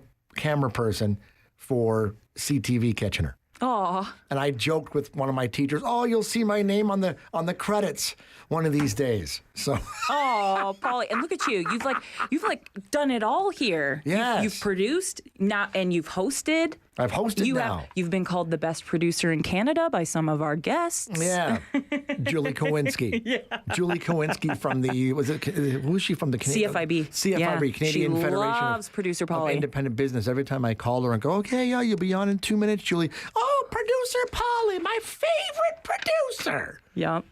person for CTV Kitchener.
Oh.
And I joked with one of my teachers, "Oh, you'll see my name on the credits one of these days." So.
Oh, Polly, and look at you. You've done it all here.
Yes.
You've produced now, and you've hosted.
I've hosted now.
You've been called the best producer in Canada by some of our guests.
Yeah. Julie Kowinski.
Yeah.
Julie Kowinski from who is she from the
CFIB.
CFIB, Canadian
she
Federation
loves producer Polly.
of Independent Business. Every time I call her and go, "Okay, yeah, you'll be on in 2 minutes, Julie." "Oh, producer Polly, my favorite producer."
Yep.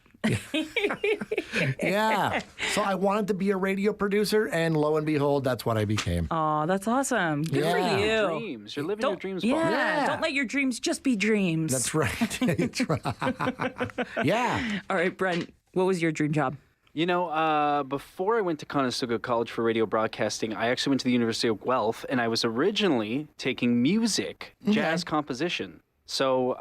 Yeah. So I wanted to be a radio producer, and lo and behold, that's what I became.
Oh, that's all Good for you.
Dreams. You're living your dreams, Paul.
Yeah. Don't let your dreams just be dreams.
That's right. That's right. Yeah.
All right, Brent, what was your dream job?
Before I went to Conestoga College for radio broadcasting, I actually went to the University of Guelph, and I was originally taking music, jazz composition. So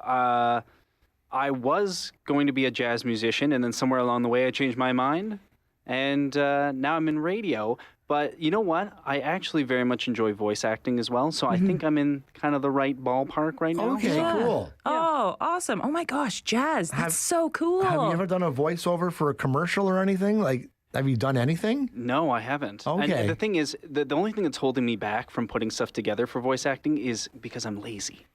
I was going to be a jazz musician, and then somewhere along the way I changed my mind, and now I'm in radio. But you know what? I actually very much enjoy voice acting as well, so I think I'm in kind of the right ballpark right now.
Okay, cool.
Oh, awesome. Oh my gosh, jazz. That's so cool.
Have you ever done a voiceover for a commercial or anything? Like, have you done anything?
No, I haven't.
Okay.
And the thing is, the only thing that's holding me back from putting stuff together for voice acting is because I'm lazy.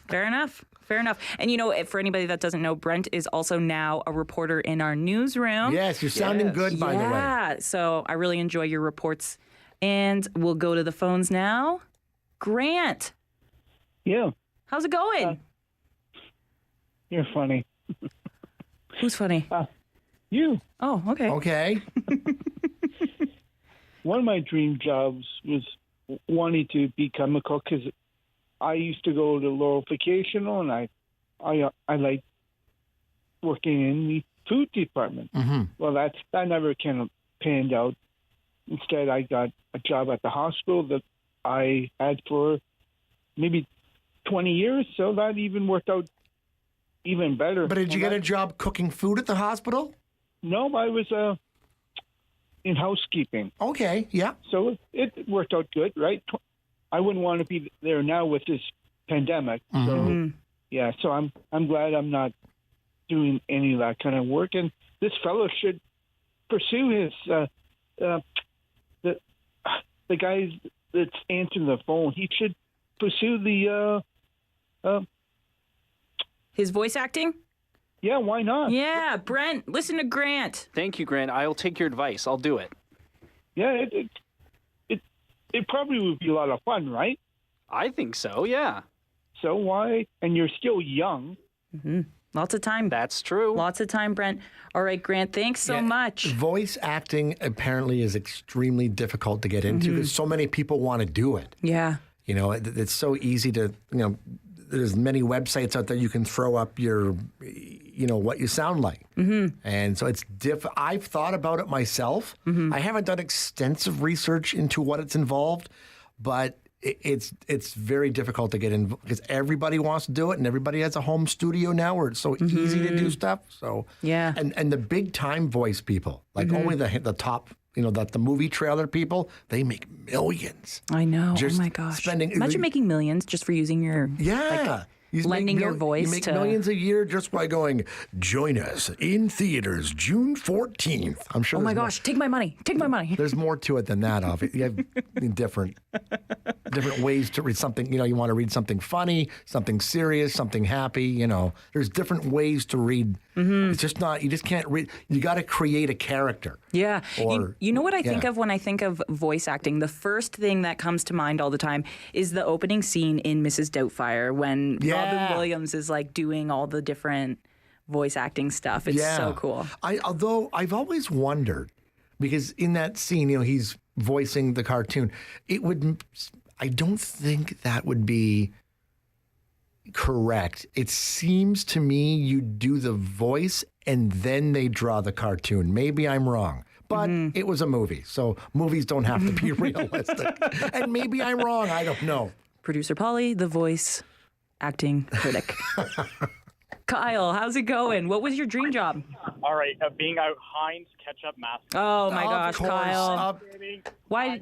Fair enough. Fair enough. And you know, for anybody that doesn't know, Brent is also now a reporter in our newsroom.
Yes, you're sounding good, by the way.
Yeah, so I really enjoy your reports. And we'll go to the phones now. Grant.
Yeah.
How's it going?
You're funny.
Who's funny?
You.
Oh, okay.
Okay.
One of my dream jobs was wanting to become a cook because I used to go to Laurel Vocational, and I like working in the food department.
Mm-hmm.
Well, that never kind of panned out. Instead, I got a job at the hospital that I had for maybe 20 years, so that even worked out even better.
But did you get a job cooking food at the hospital?
No, I was in housekeeping.
Okay, yeah.
So it worked out good, right? I wouldn't want to be there now with this pandemic. So yeah, so I'm glad I'm not doing any of that kind of work. And this fellow should pursue his the guy that's answering the phone. He should pursue the
his voice acting.
Yeah, why not?
Yeah, Brent, listen to Grant.
Thank you, Grant. I'll take your advice. I'll do it.
Yeah, it probably would be a lot of fun, right?
I think so, yeah.
So why? And you're still young.
Mm-hmm. Lots of time.
That's true.
Lots of time, Brent. All right, Grant, thanks so much.
Voice acting apparently is extremely difficult to get into because so many people want to do it.
Yeah.
You know, it's so easy to, there's many websites out there you can throw up your, what you sound like. Mm-hmm. And so it's I've thought about it myself. Mm-hmm. I haven't done extensive research into what it's involved, but it's very difficult to get in because everybody wants to do it and everybody has a home studio now where it's so easy to do stuff. So
yeah.
And the big time voice people, like only the top, the movie trailer people, they make millions.
I know.
Just
oh my gosh. Imagine making millions just for using your lending your voice.
You make millions a year just by going, join us in theaters June 14th. I'm sure.
Oh my gosh, take my money. Take my money.
There's more to it than that. You have different ways to read something. You want to read something funny, something serious, something happy. There's different ways to read. Mm-hmm. It's just not, you just can't read. You got to create a character.
Yeah. You know what I think of when I think of voice acting? The first thing that comes to mind all the time is the opening scene in Mrs. Doubtfire when Robin Williams is like doing all the different voice acting stuff. It's so cool.
Although I've always wondered, because in that scene, he's voicing the cartoon, I don't think that would be correct. It seems to me you do the voice and then they draw the cartoon. Maybe I'm wrong, but it was a movie, so movies don't have to be realistic. And maybe I'm wrong. I don't know.
Producer Polly, the voice acting critic. Kyle, how's it going? What was your dream job?
All right, being a Heinz ketchup master.
Oh my gosh, Kyle. Why?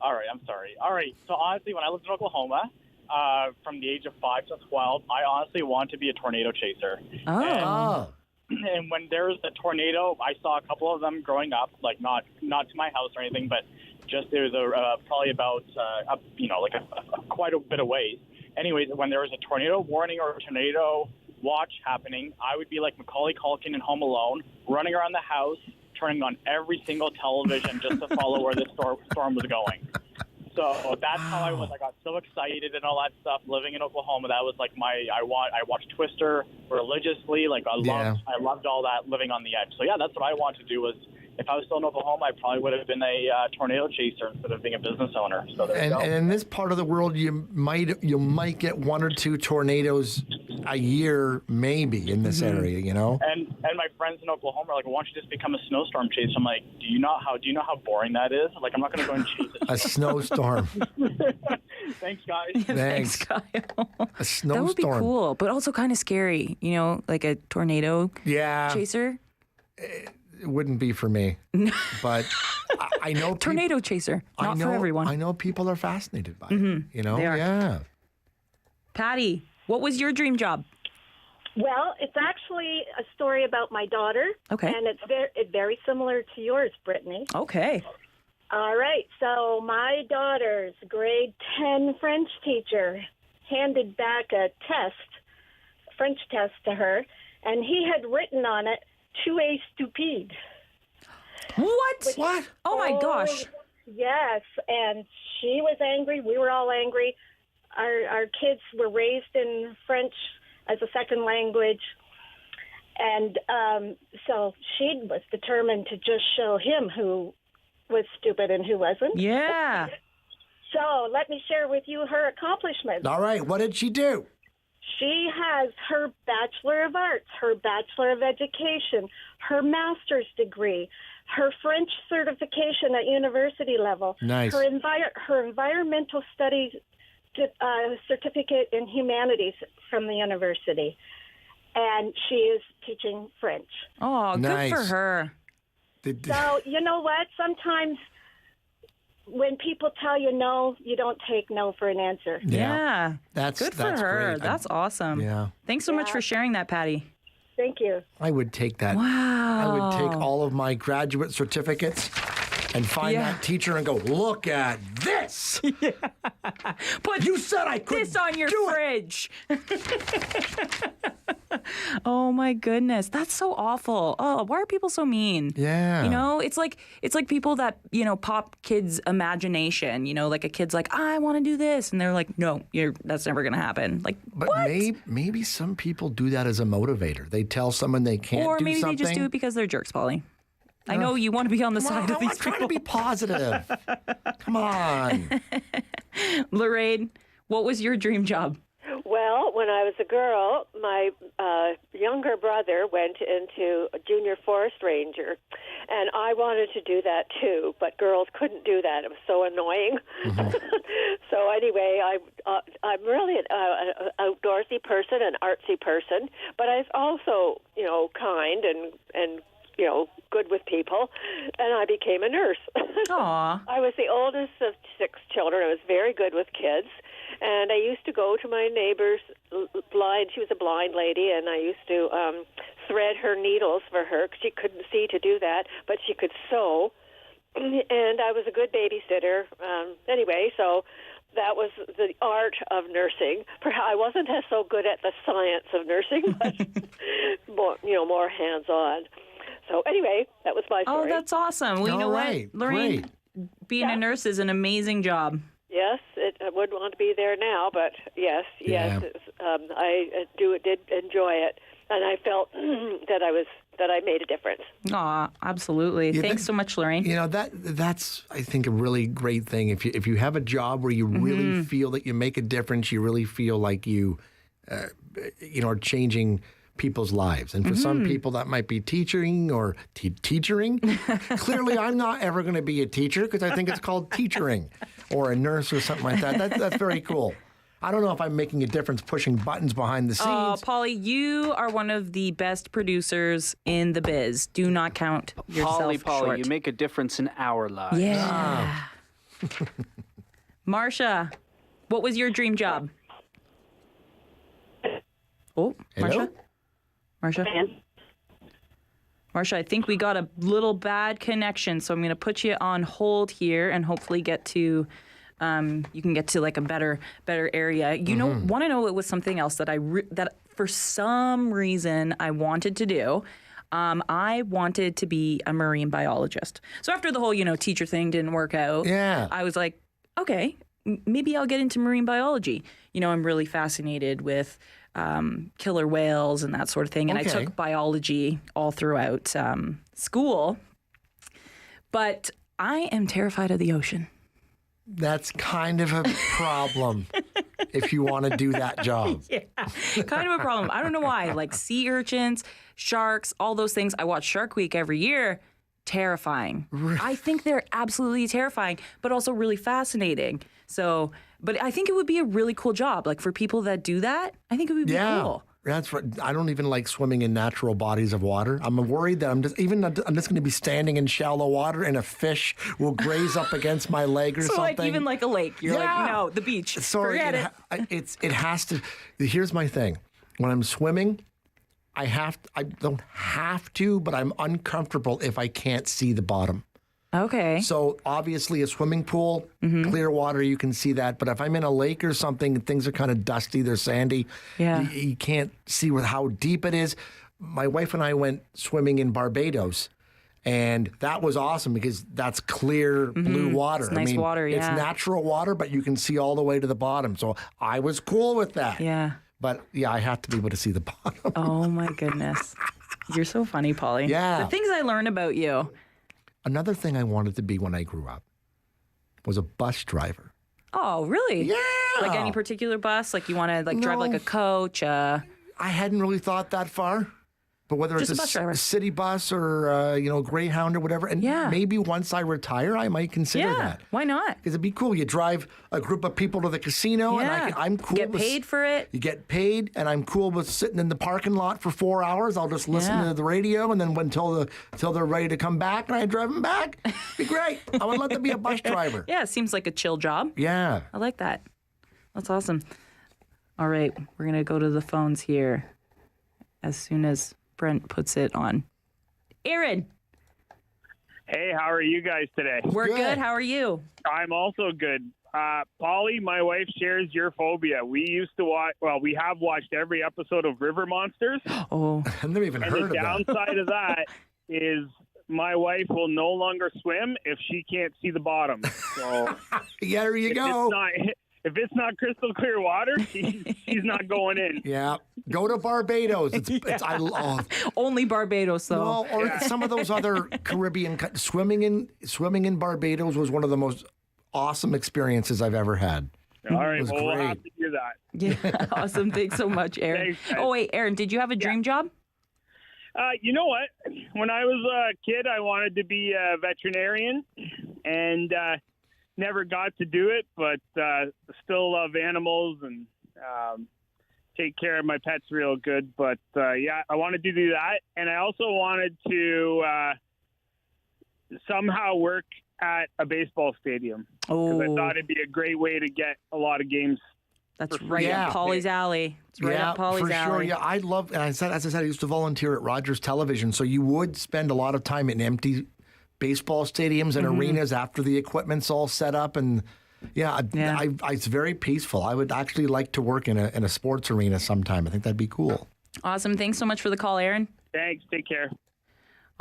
All right, I'm sorry. All right, so honestly, when I lived in Oklahoma, from the age of 5 to 12, I honestly wanted to be a tornado chaser.
Oh.
And when there was a tornado, I saw a couple of them growing up, like not to my house or anything, but just there was probably about quite a bit of ways. Anyways, when there was a tornado warning or a tornado watch happening, I would be like Macaulay Culkin in Home Alone, running around the house, turning on every single television just to follow where the storm was going. So that's how I was. I got so excited and all that stuff. Living in Oklahoma, that was like I watched Twister religiously. Like I loved all that, living on the edge. So yeah, that's what I wanted to do. Was if I was still in Oklahoma, I probably would have been a tornado chaser instead of being a business owner. So there you go.
And in this part of the world, you might get 1 or 2 tornadoes a year, maybe in this area.
And my friends in Oklahoma are like, "Why don't you just become a snowstorm chaser?" I'm like, "Do you know how boring that is? Like, I'm not going to go and chase
a snowstorm."
Thanks, guys.
Thanks.
Kyle.
A snowstorm.
That would be cool, but also kind of scary. You know, like a tornado chaser.
It wouldn't be for me. But I know
tornado chaser, not for everyone.
I know people are fascinated by it. You know,
They are.
yeah.
Patty, what was your dream job?
Well, it's actually a story about my daughter.
Okay.
And it's very similar to yours, Brittany.
Okay.
All right. So my daughter's grade 10 French teacher handed back a French test to her, and he had written on it, "Tu es stupide."
What? Oh, my gosh.
Yes. And she was angry. We were all angry. Our kids were raised in French as a second language. And so she was determined to just show him who was stupid and who wasn't.
Yeah.
So let me share with you her accomplishments.
All right. What did she do?
She has her Bachelor of Arts, her Bachelor of Education, her Master's degree, her French certification at university level,
Nice.
her environmental studies certificate in humanities from the university, and she is teaching French.
Oh,
Nice.
good for her.
So, you know what? Sometimes when people tell you no, you don't take no for an answer.
Yeah.
That's
good for her.
great.
That's awesome.
Yeah.
Thanks so much for sharing that, Patty.
Thank you.
I would take that.
Wow.
I would take all of my graduate certificates and find that teacher and go, look at this.
Put
you said I could
this on your fridge. Oh my goodness, that's so awful. Oh, why are people so mean?
Yeah.
You know, it's like people that, you know, pop kids' imagination. You know, like a kid's like, I want to do this, and they're like, no, that's never gonna happen. Like,
But maybe some people do that as a motivator. They tell someone they can't
or
do
maybe
something.
they just do it because they're jerks, Polly. I know you want to be on the side of these people.
I'm trying to be positive. Come on.
Lorraine, what was your dream job?
Well, when I was a girl, my younger brother went into a junior forest ranger, and I wanted to do that too, but girls couldn't do that. It was so annoying. So anyway, I'm really an outdoorsy person, an artsy person, but I was also, you know, kind and you know, good with people, and I became a nurse.
Aww.
I was the oldest of 6 children. I was very good with kids, and I used to go to my neighbor's blind. She was a blind lady, and I used to thread her needles for her because she couldn't see to do that, but she could sew, and I was a good babysitter. Anyway, so that was the art of nursing. I wasn't so good at the science of nursing, but more hands-on. So anyway, that was my story.
Oh, that's awesome. Well, you know what, Lorraine, being a nurse is an amazing job.
Yes, I would want to be there now, but yes, I did enjoy it, and I felt that I made a difference.
Aw, absolutely.
Yeah,
Thanks so much, Lorraine.
You know, that's I think a really great thing. If you have a job where you really feel that you make a difference, you really feel like you are changing people's lives. And for some people that might be teaching or teachering. Clearly, I'm not ever going to be a teacher because I think it's called teachering, or a nurse or something like that. That's very cool. I don't know if I'm making a difference pushing buttons behind the scenes.
Oh, Polly, you are one of the best producers in the biz. Do not count yourself
Polly,
short.
you make a difference in our lives.
Yeah. Marsha, what was your dream job? Oh, Marsha? Marsha, I think we got a little bad connection, so I'm going to put you on hold here and hopefully get to, you can get to like a better area. You want to know it was something else that that for some reason I wanted to do. I wanted to be a marine biologist. So after the whole, teacher thing didn't work out, I was like, okay, maybe I'll get into marine biology. I'm really fascinated with killer whales and that sort of thing. And I took biology all throughout school. But I am terrified of the ocean.
That's kind of a problem if you want to do that job.
Yeah, kind of a problem. I don't know why. Like sea urchins, sharks, all those things. I watch Shark Week every year. terrifying. I think they're absolutely terrifying, but also really fascinating. So, but I think it would be a really cool job. Like for people that do that, I think it would be cool.
That's right. I don't even like swimming in natural bodies of water. I'm worried that I'm just going to be standing in shallow water and a fish will graze up against my leg or something.
Like even like a lake. You're like, no, the beach.
Sorry,
forget it.
It has to. Here's my thing. When I'm swimming, I don't have to, but I'm uncomfortable if I can't see the bottom.
Okay.
So obviously a swimming pool, clear water, you can see that. But if I'm in a lake or something, things are kind of dusty, they're sandy.
Yeah.
You can't see how deep it is. My wife and I went swimming in Barbados, and that was awesome because that's clear blue water.
It's nice water,
It's natural water, but you can see all the way to the bottom. So I was cool with that.
Yeah.
But yeah, I have to be able to see the bottom.
Oh my goodness. You're so funny, Polly.
Yeah.
The things I learned about you.
Another thing I wanted to be when I grew up was a bus driver.
Oh, really?
Yeah.
Like any particular bus? Like you want to drive like a coach?
I hadn't really thought that far. But whether
Just
it's
a bus driver.
city bus or, Greyhound or whatever. And maybe once I retire, I might consider that.
Why not?
Because it'd be cool. You drive a group of people to the casino and I'm cool.
Get paid for it.
You get paid and I'm cool with sitting in the parking lot for 4 hours. I'll just listen to the radio and then until they're ready to come back and I drive them back. Be great. I would love to be a bus driver.
Yeah, it seems like a chill job.
Yeah.
I like that. That's awesome. All right, we're going to go to the phones here as soon as Brent puts it on. Aaron.
Hey, how are you guys today?
We're good. How are you?
I'm also good. Polly, my wife shares your phobia. We used to watch, we have watched every episode of River Monsters.
Oh.
I've never even heard of that.
And the downside of that is my wife will no longer swim if she can't see the bottom. So
yeah, there you go.
If it's not crystal clear water, she's not going in.
Yeah. Go to Barbados.
Only Barbados, though.
No, or some of those other Caribbean swimming in Barbados was one of the most awesome experiences I've ever had.
All right,
it was
we'll
great.
have to hear that.
Yeah, awesome. Thanks so much, Aaron.
Thanks, guys.
Oh, wait, Aaron, did you have a dream job?
You know what? When I was a kid, I wanted to be a veterinarian, and never got to do it, but still love animals and take care of my pets real good. But I wanted to do that, and I also wanted to somehow work at a baseball stadium because I thought it'd be a great way to get a lot of games.
That's right up Polly's alley. It's right up Polly's alley.
For sure. Yeah, I love, and as I said, I used to volunteer at Rogers Television, so you would spend a lot of time in empty baseball stadiums and arenas after the equipment's all set up, and it's very peaceful. I would actually like to work in a sports arena sometime. I think that'd be cool.
Awesome. Thanks so much for the call, Aaron.
Thanks. Take care.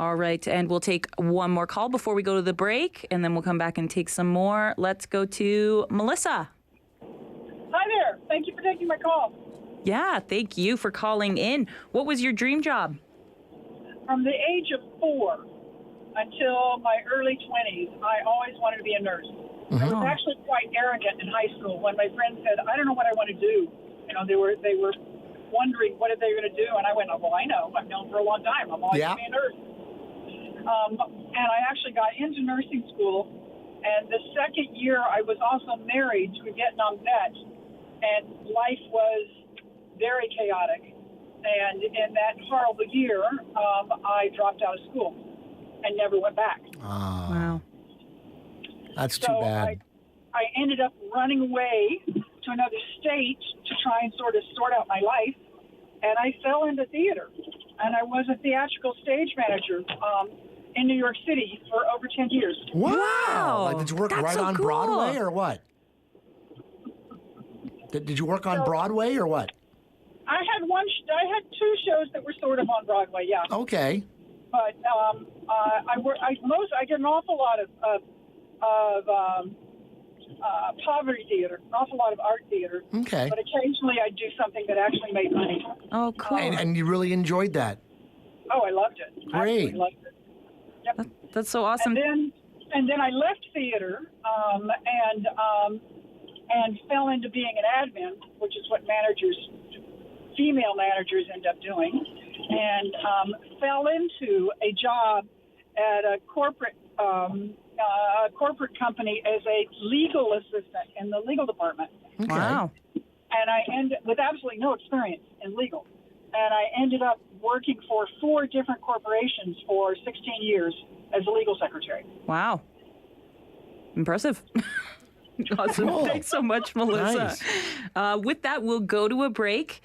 All right, and we'll take one more call before we go to the break, and then we'll come back and take some more. Let's go to Melissa.
Hi there. Thank you for taking my call.
Yeah, thank you for calling in. What was your dream job?
From the age of 4 until my early 20s, I always wanted to be a nurse. I was actually quite arrogant in high school when my friends said, I don't know what I want to do. You know, they were wondering what are they going to do, and I went, well, I know. I've known for a long time. I'm always going to be a nurse. And I actually got into nursing school, and the second year I was also married to a Vietnam vet, and life was very chaotic. And in that horrible year, I dropped out of school and never went back.
Wow.
That's too bad.
I ended up running away to another state to try and sort out my life, and I fell into theater. And I was a theatrical stage manager in New York City for over 10 years.
Wow! Like, did you work on Broadway or what? Did you work on Broadway or what?
I had 2 shows that were sort of on Broadway, yeah.
Okay.
But I did an awful lot of poverty theater, an awful lot of art theater.
Okay.
But occasionally I'd do something that actually made money.
Oh, cool.
And you really enjoyed that?
Oh, I loved it.
Great.
I absolutely loved it. Yep.
That's so awesome.
And then I left theater and fell into being an admin, which is what female managers end up doing, and fell into a job at a corporate company as a legal assistant in the legal department.
Okay.
Wow.
And I ended with absolutely no experience in legal. And I ended up working for 4 different corporations for 16 years as a legal secretary.
Wow. Impressive. Awesome.
Cool.
Thanks so much, Melissa.
Nice.
With that, we'll go to a break.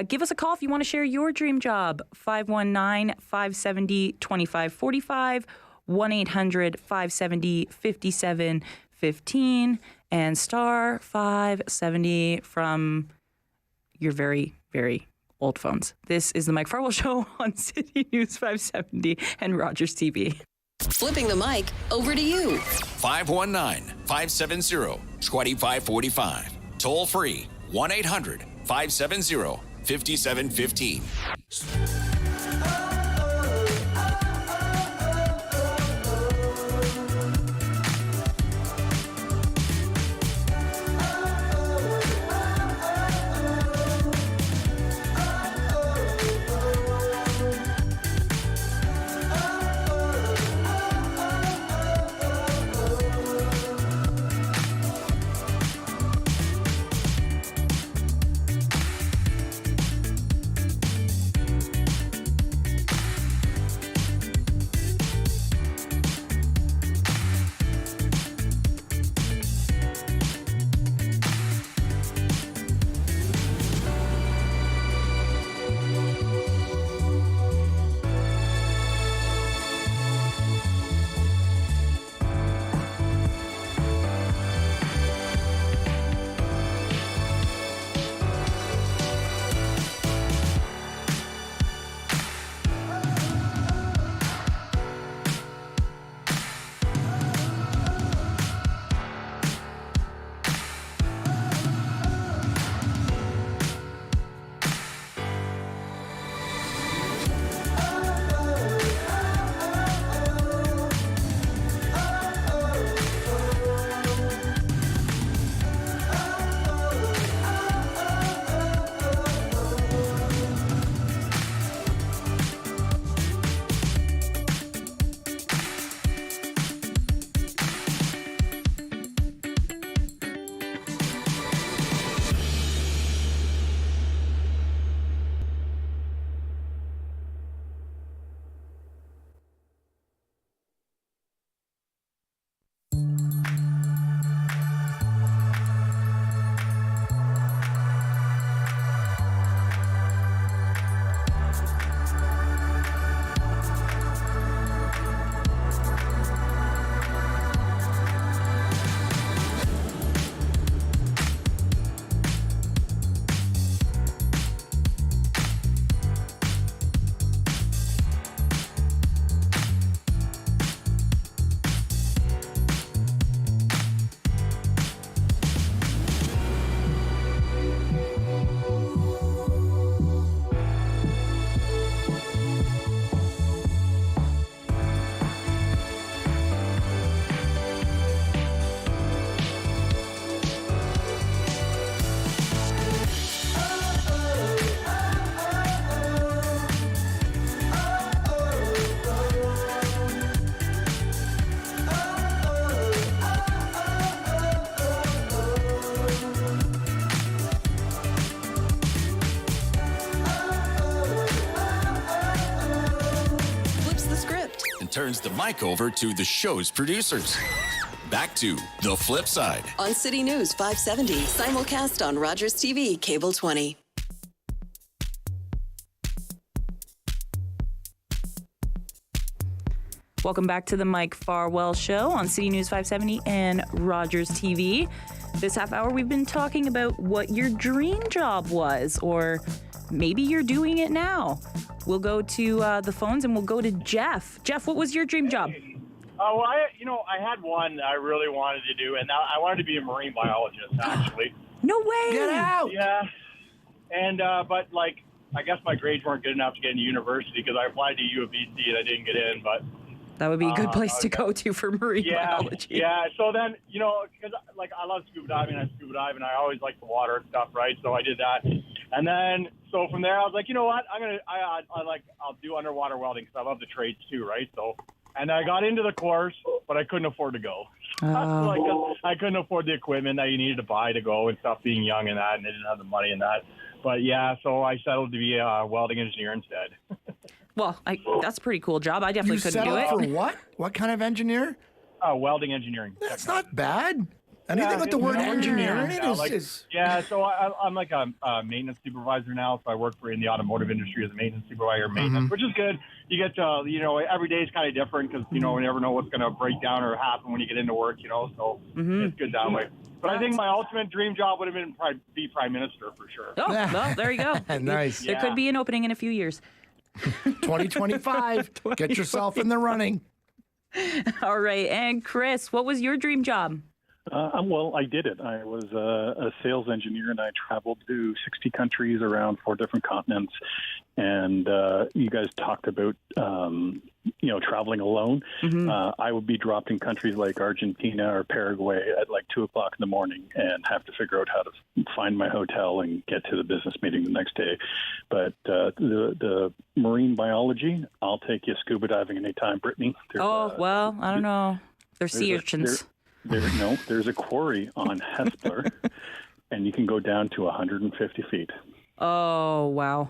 Give us a call if you want to share your dream job. 519-570-2545, 1-800-570-5715, and star 570 from your very, very old phones. This is the Mike Farwell Show on City News 570 and Rogers TV.
Flipping the mic over to you.
519-570-2545. Toll free 1-800-570-5715. Turns the mic over to the show's producers. Back to The Flip Side
on City News 570, simulcast on Rogers TV, Cable 20.
Welcome back to the Mike Farwell Show on City News 570 and Rogers TV. This half hour, we've been talking about what your dream job was, or maybe you're doing it now. We'll go to the phones and we'll go to Jeff. Jeff, what was your dream job?
Well, I had one I really wanted to do, and I wanted to be a marine biologist, actually.
No way!
Get out!
Yeah. And, but, like, I guess my grades weren't good enough to get into university because I applied to U of BC and I didn't get in, but...
That would be a good place to go to for marine biology.
Yeah, so then, because, like, I love scuba diving, I I always like the water and stuff, right? So I did that. And then, so from there, I was like, you know what? I'll do underwater welding because I love the trades too, right? So, And I got into the course, but I couldn't afford to go. I couldn't afford the equipment that you needed to buy to go and stuff, being young and that, and I didn't have the money and that. But yeah, so I settled to be a welding engineer instead.
Well, that's a pretty cool job. I definitely couldn't do it.
For what? What kind of engineer?
Welding engineering.
That's not bad. Anything with the word engineer in it is...
Yeah, so I'm like a maintenance supervisor now. So I work in the automotive industry as a maintenance supervisor, which is good. You get to, every day is kind of different because, you never know what's going to break down or happen when you get into work, so it's good that way. But I think my ultimate dream job would have been be prime minister for sure.
Oh, well, there you go.
Nice.
There could be an opening in a few years.
2025. Get yourself in the running.
All right. And Chris, what was your dream job?
Well, I did it. I was a sales engineer, and I traveled to 60 countries around 4 different continents. And you guys talked about, traveling alone. I would be dropped in countries like Argentina or Paraguay at like 2 o'clock in the morning and have to figure out how to find my hotel and get to the business meeting the next day. But the marine biology, I'll take you scuba diving anytime, Brittany.
Well, I don't know. There's sea urchins.
There's a quarry on Hespeler, and you can go down to 150 feet.
Oh, wow.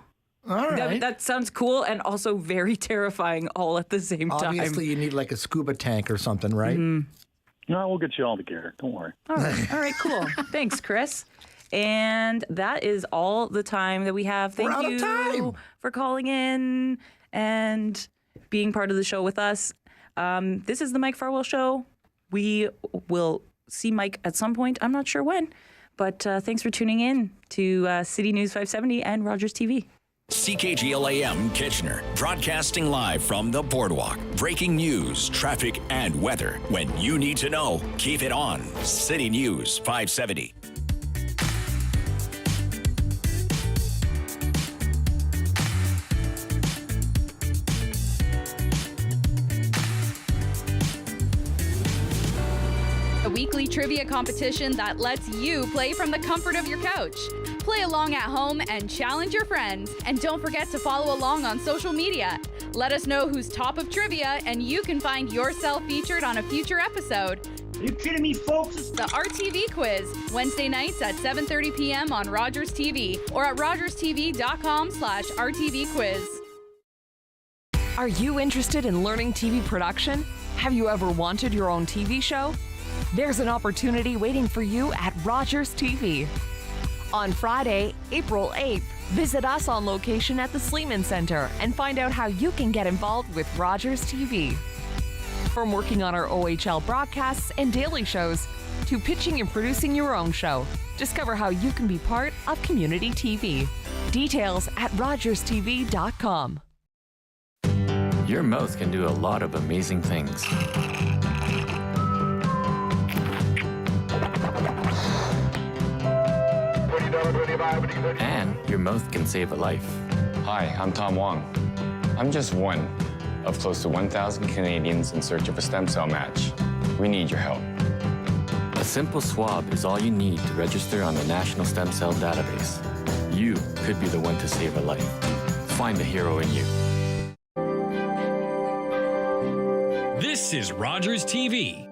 All right.
That sounds cool and also very terrifying all at the same time.
Obviously, you need like a scuba tank or something, right?
No, we'll get you all the gear. Don't worry.
All right, cool. Thanks, Chris. And that is all the time that we have. Thank you for calling in and being part of the show with us. This is the Mike Farwell Show. We will see Mike at some point. I'm not sure when, but thanks for tuning in to City News 570 and Rogers TV.
CKGL-AM Kitchener, broadcasting live from the boardwalk. Breaking news, traffic, and weather. When you need to know, keep it on. City News 570.
Weekly trivia competition that lets you play from the comfort of your couch. Play along at home and challenge your friends. And don't forget to follow along on social media. Let us know who's top of trivia, and you can find yourself featured on a future episode.
Are you kidding me, folks?
The RTV Quiz, Wednesday nights at 7:30 p.m. on Rogers TV or at rogerstv.com/RTV Quiz.
Are you interested in learning TV production? Have you ever wanted your own TV show? There's an opportunity waiting for you at Rogers TV. On Friday, April 8th, visit us on location at the Sleeman Center and find out how you can get involved with Rogers TV. From working on our OHL broadcasts and daily shows to pitching and producing your own show, discover how you can be part of community TV. Details at rogerstv.com.
Your mouth can do a lot of amazing things. And your mouth can save a life.
Hi, I'm Tom Wong. I'm just one of close to 1,000 Canadians in search of a stem cell match. We need your help.
A simple swab is all you need to register on the National Stem Cell Database. You could be the one to save a life. Find the hero in you.
This is Rogers TV.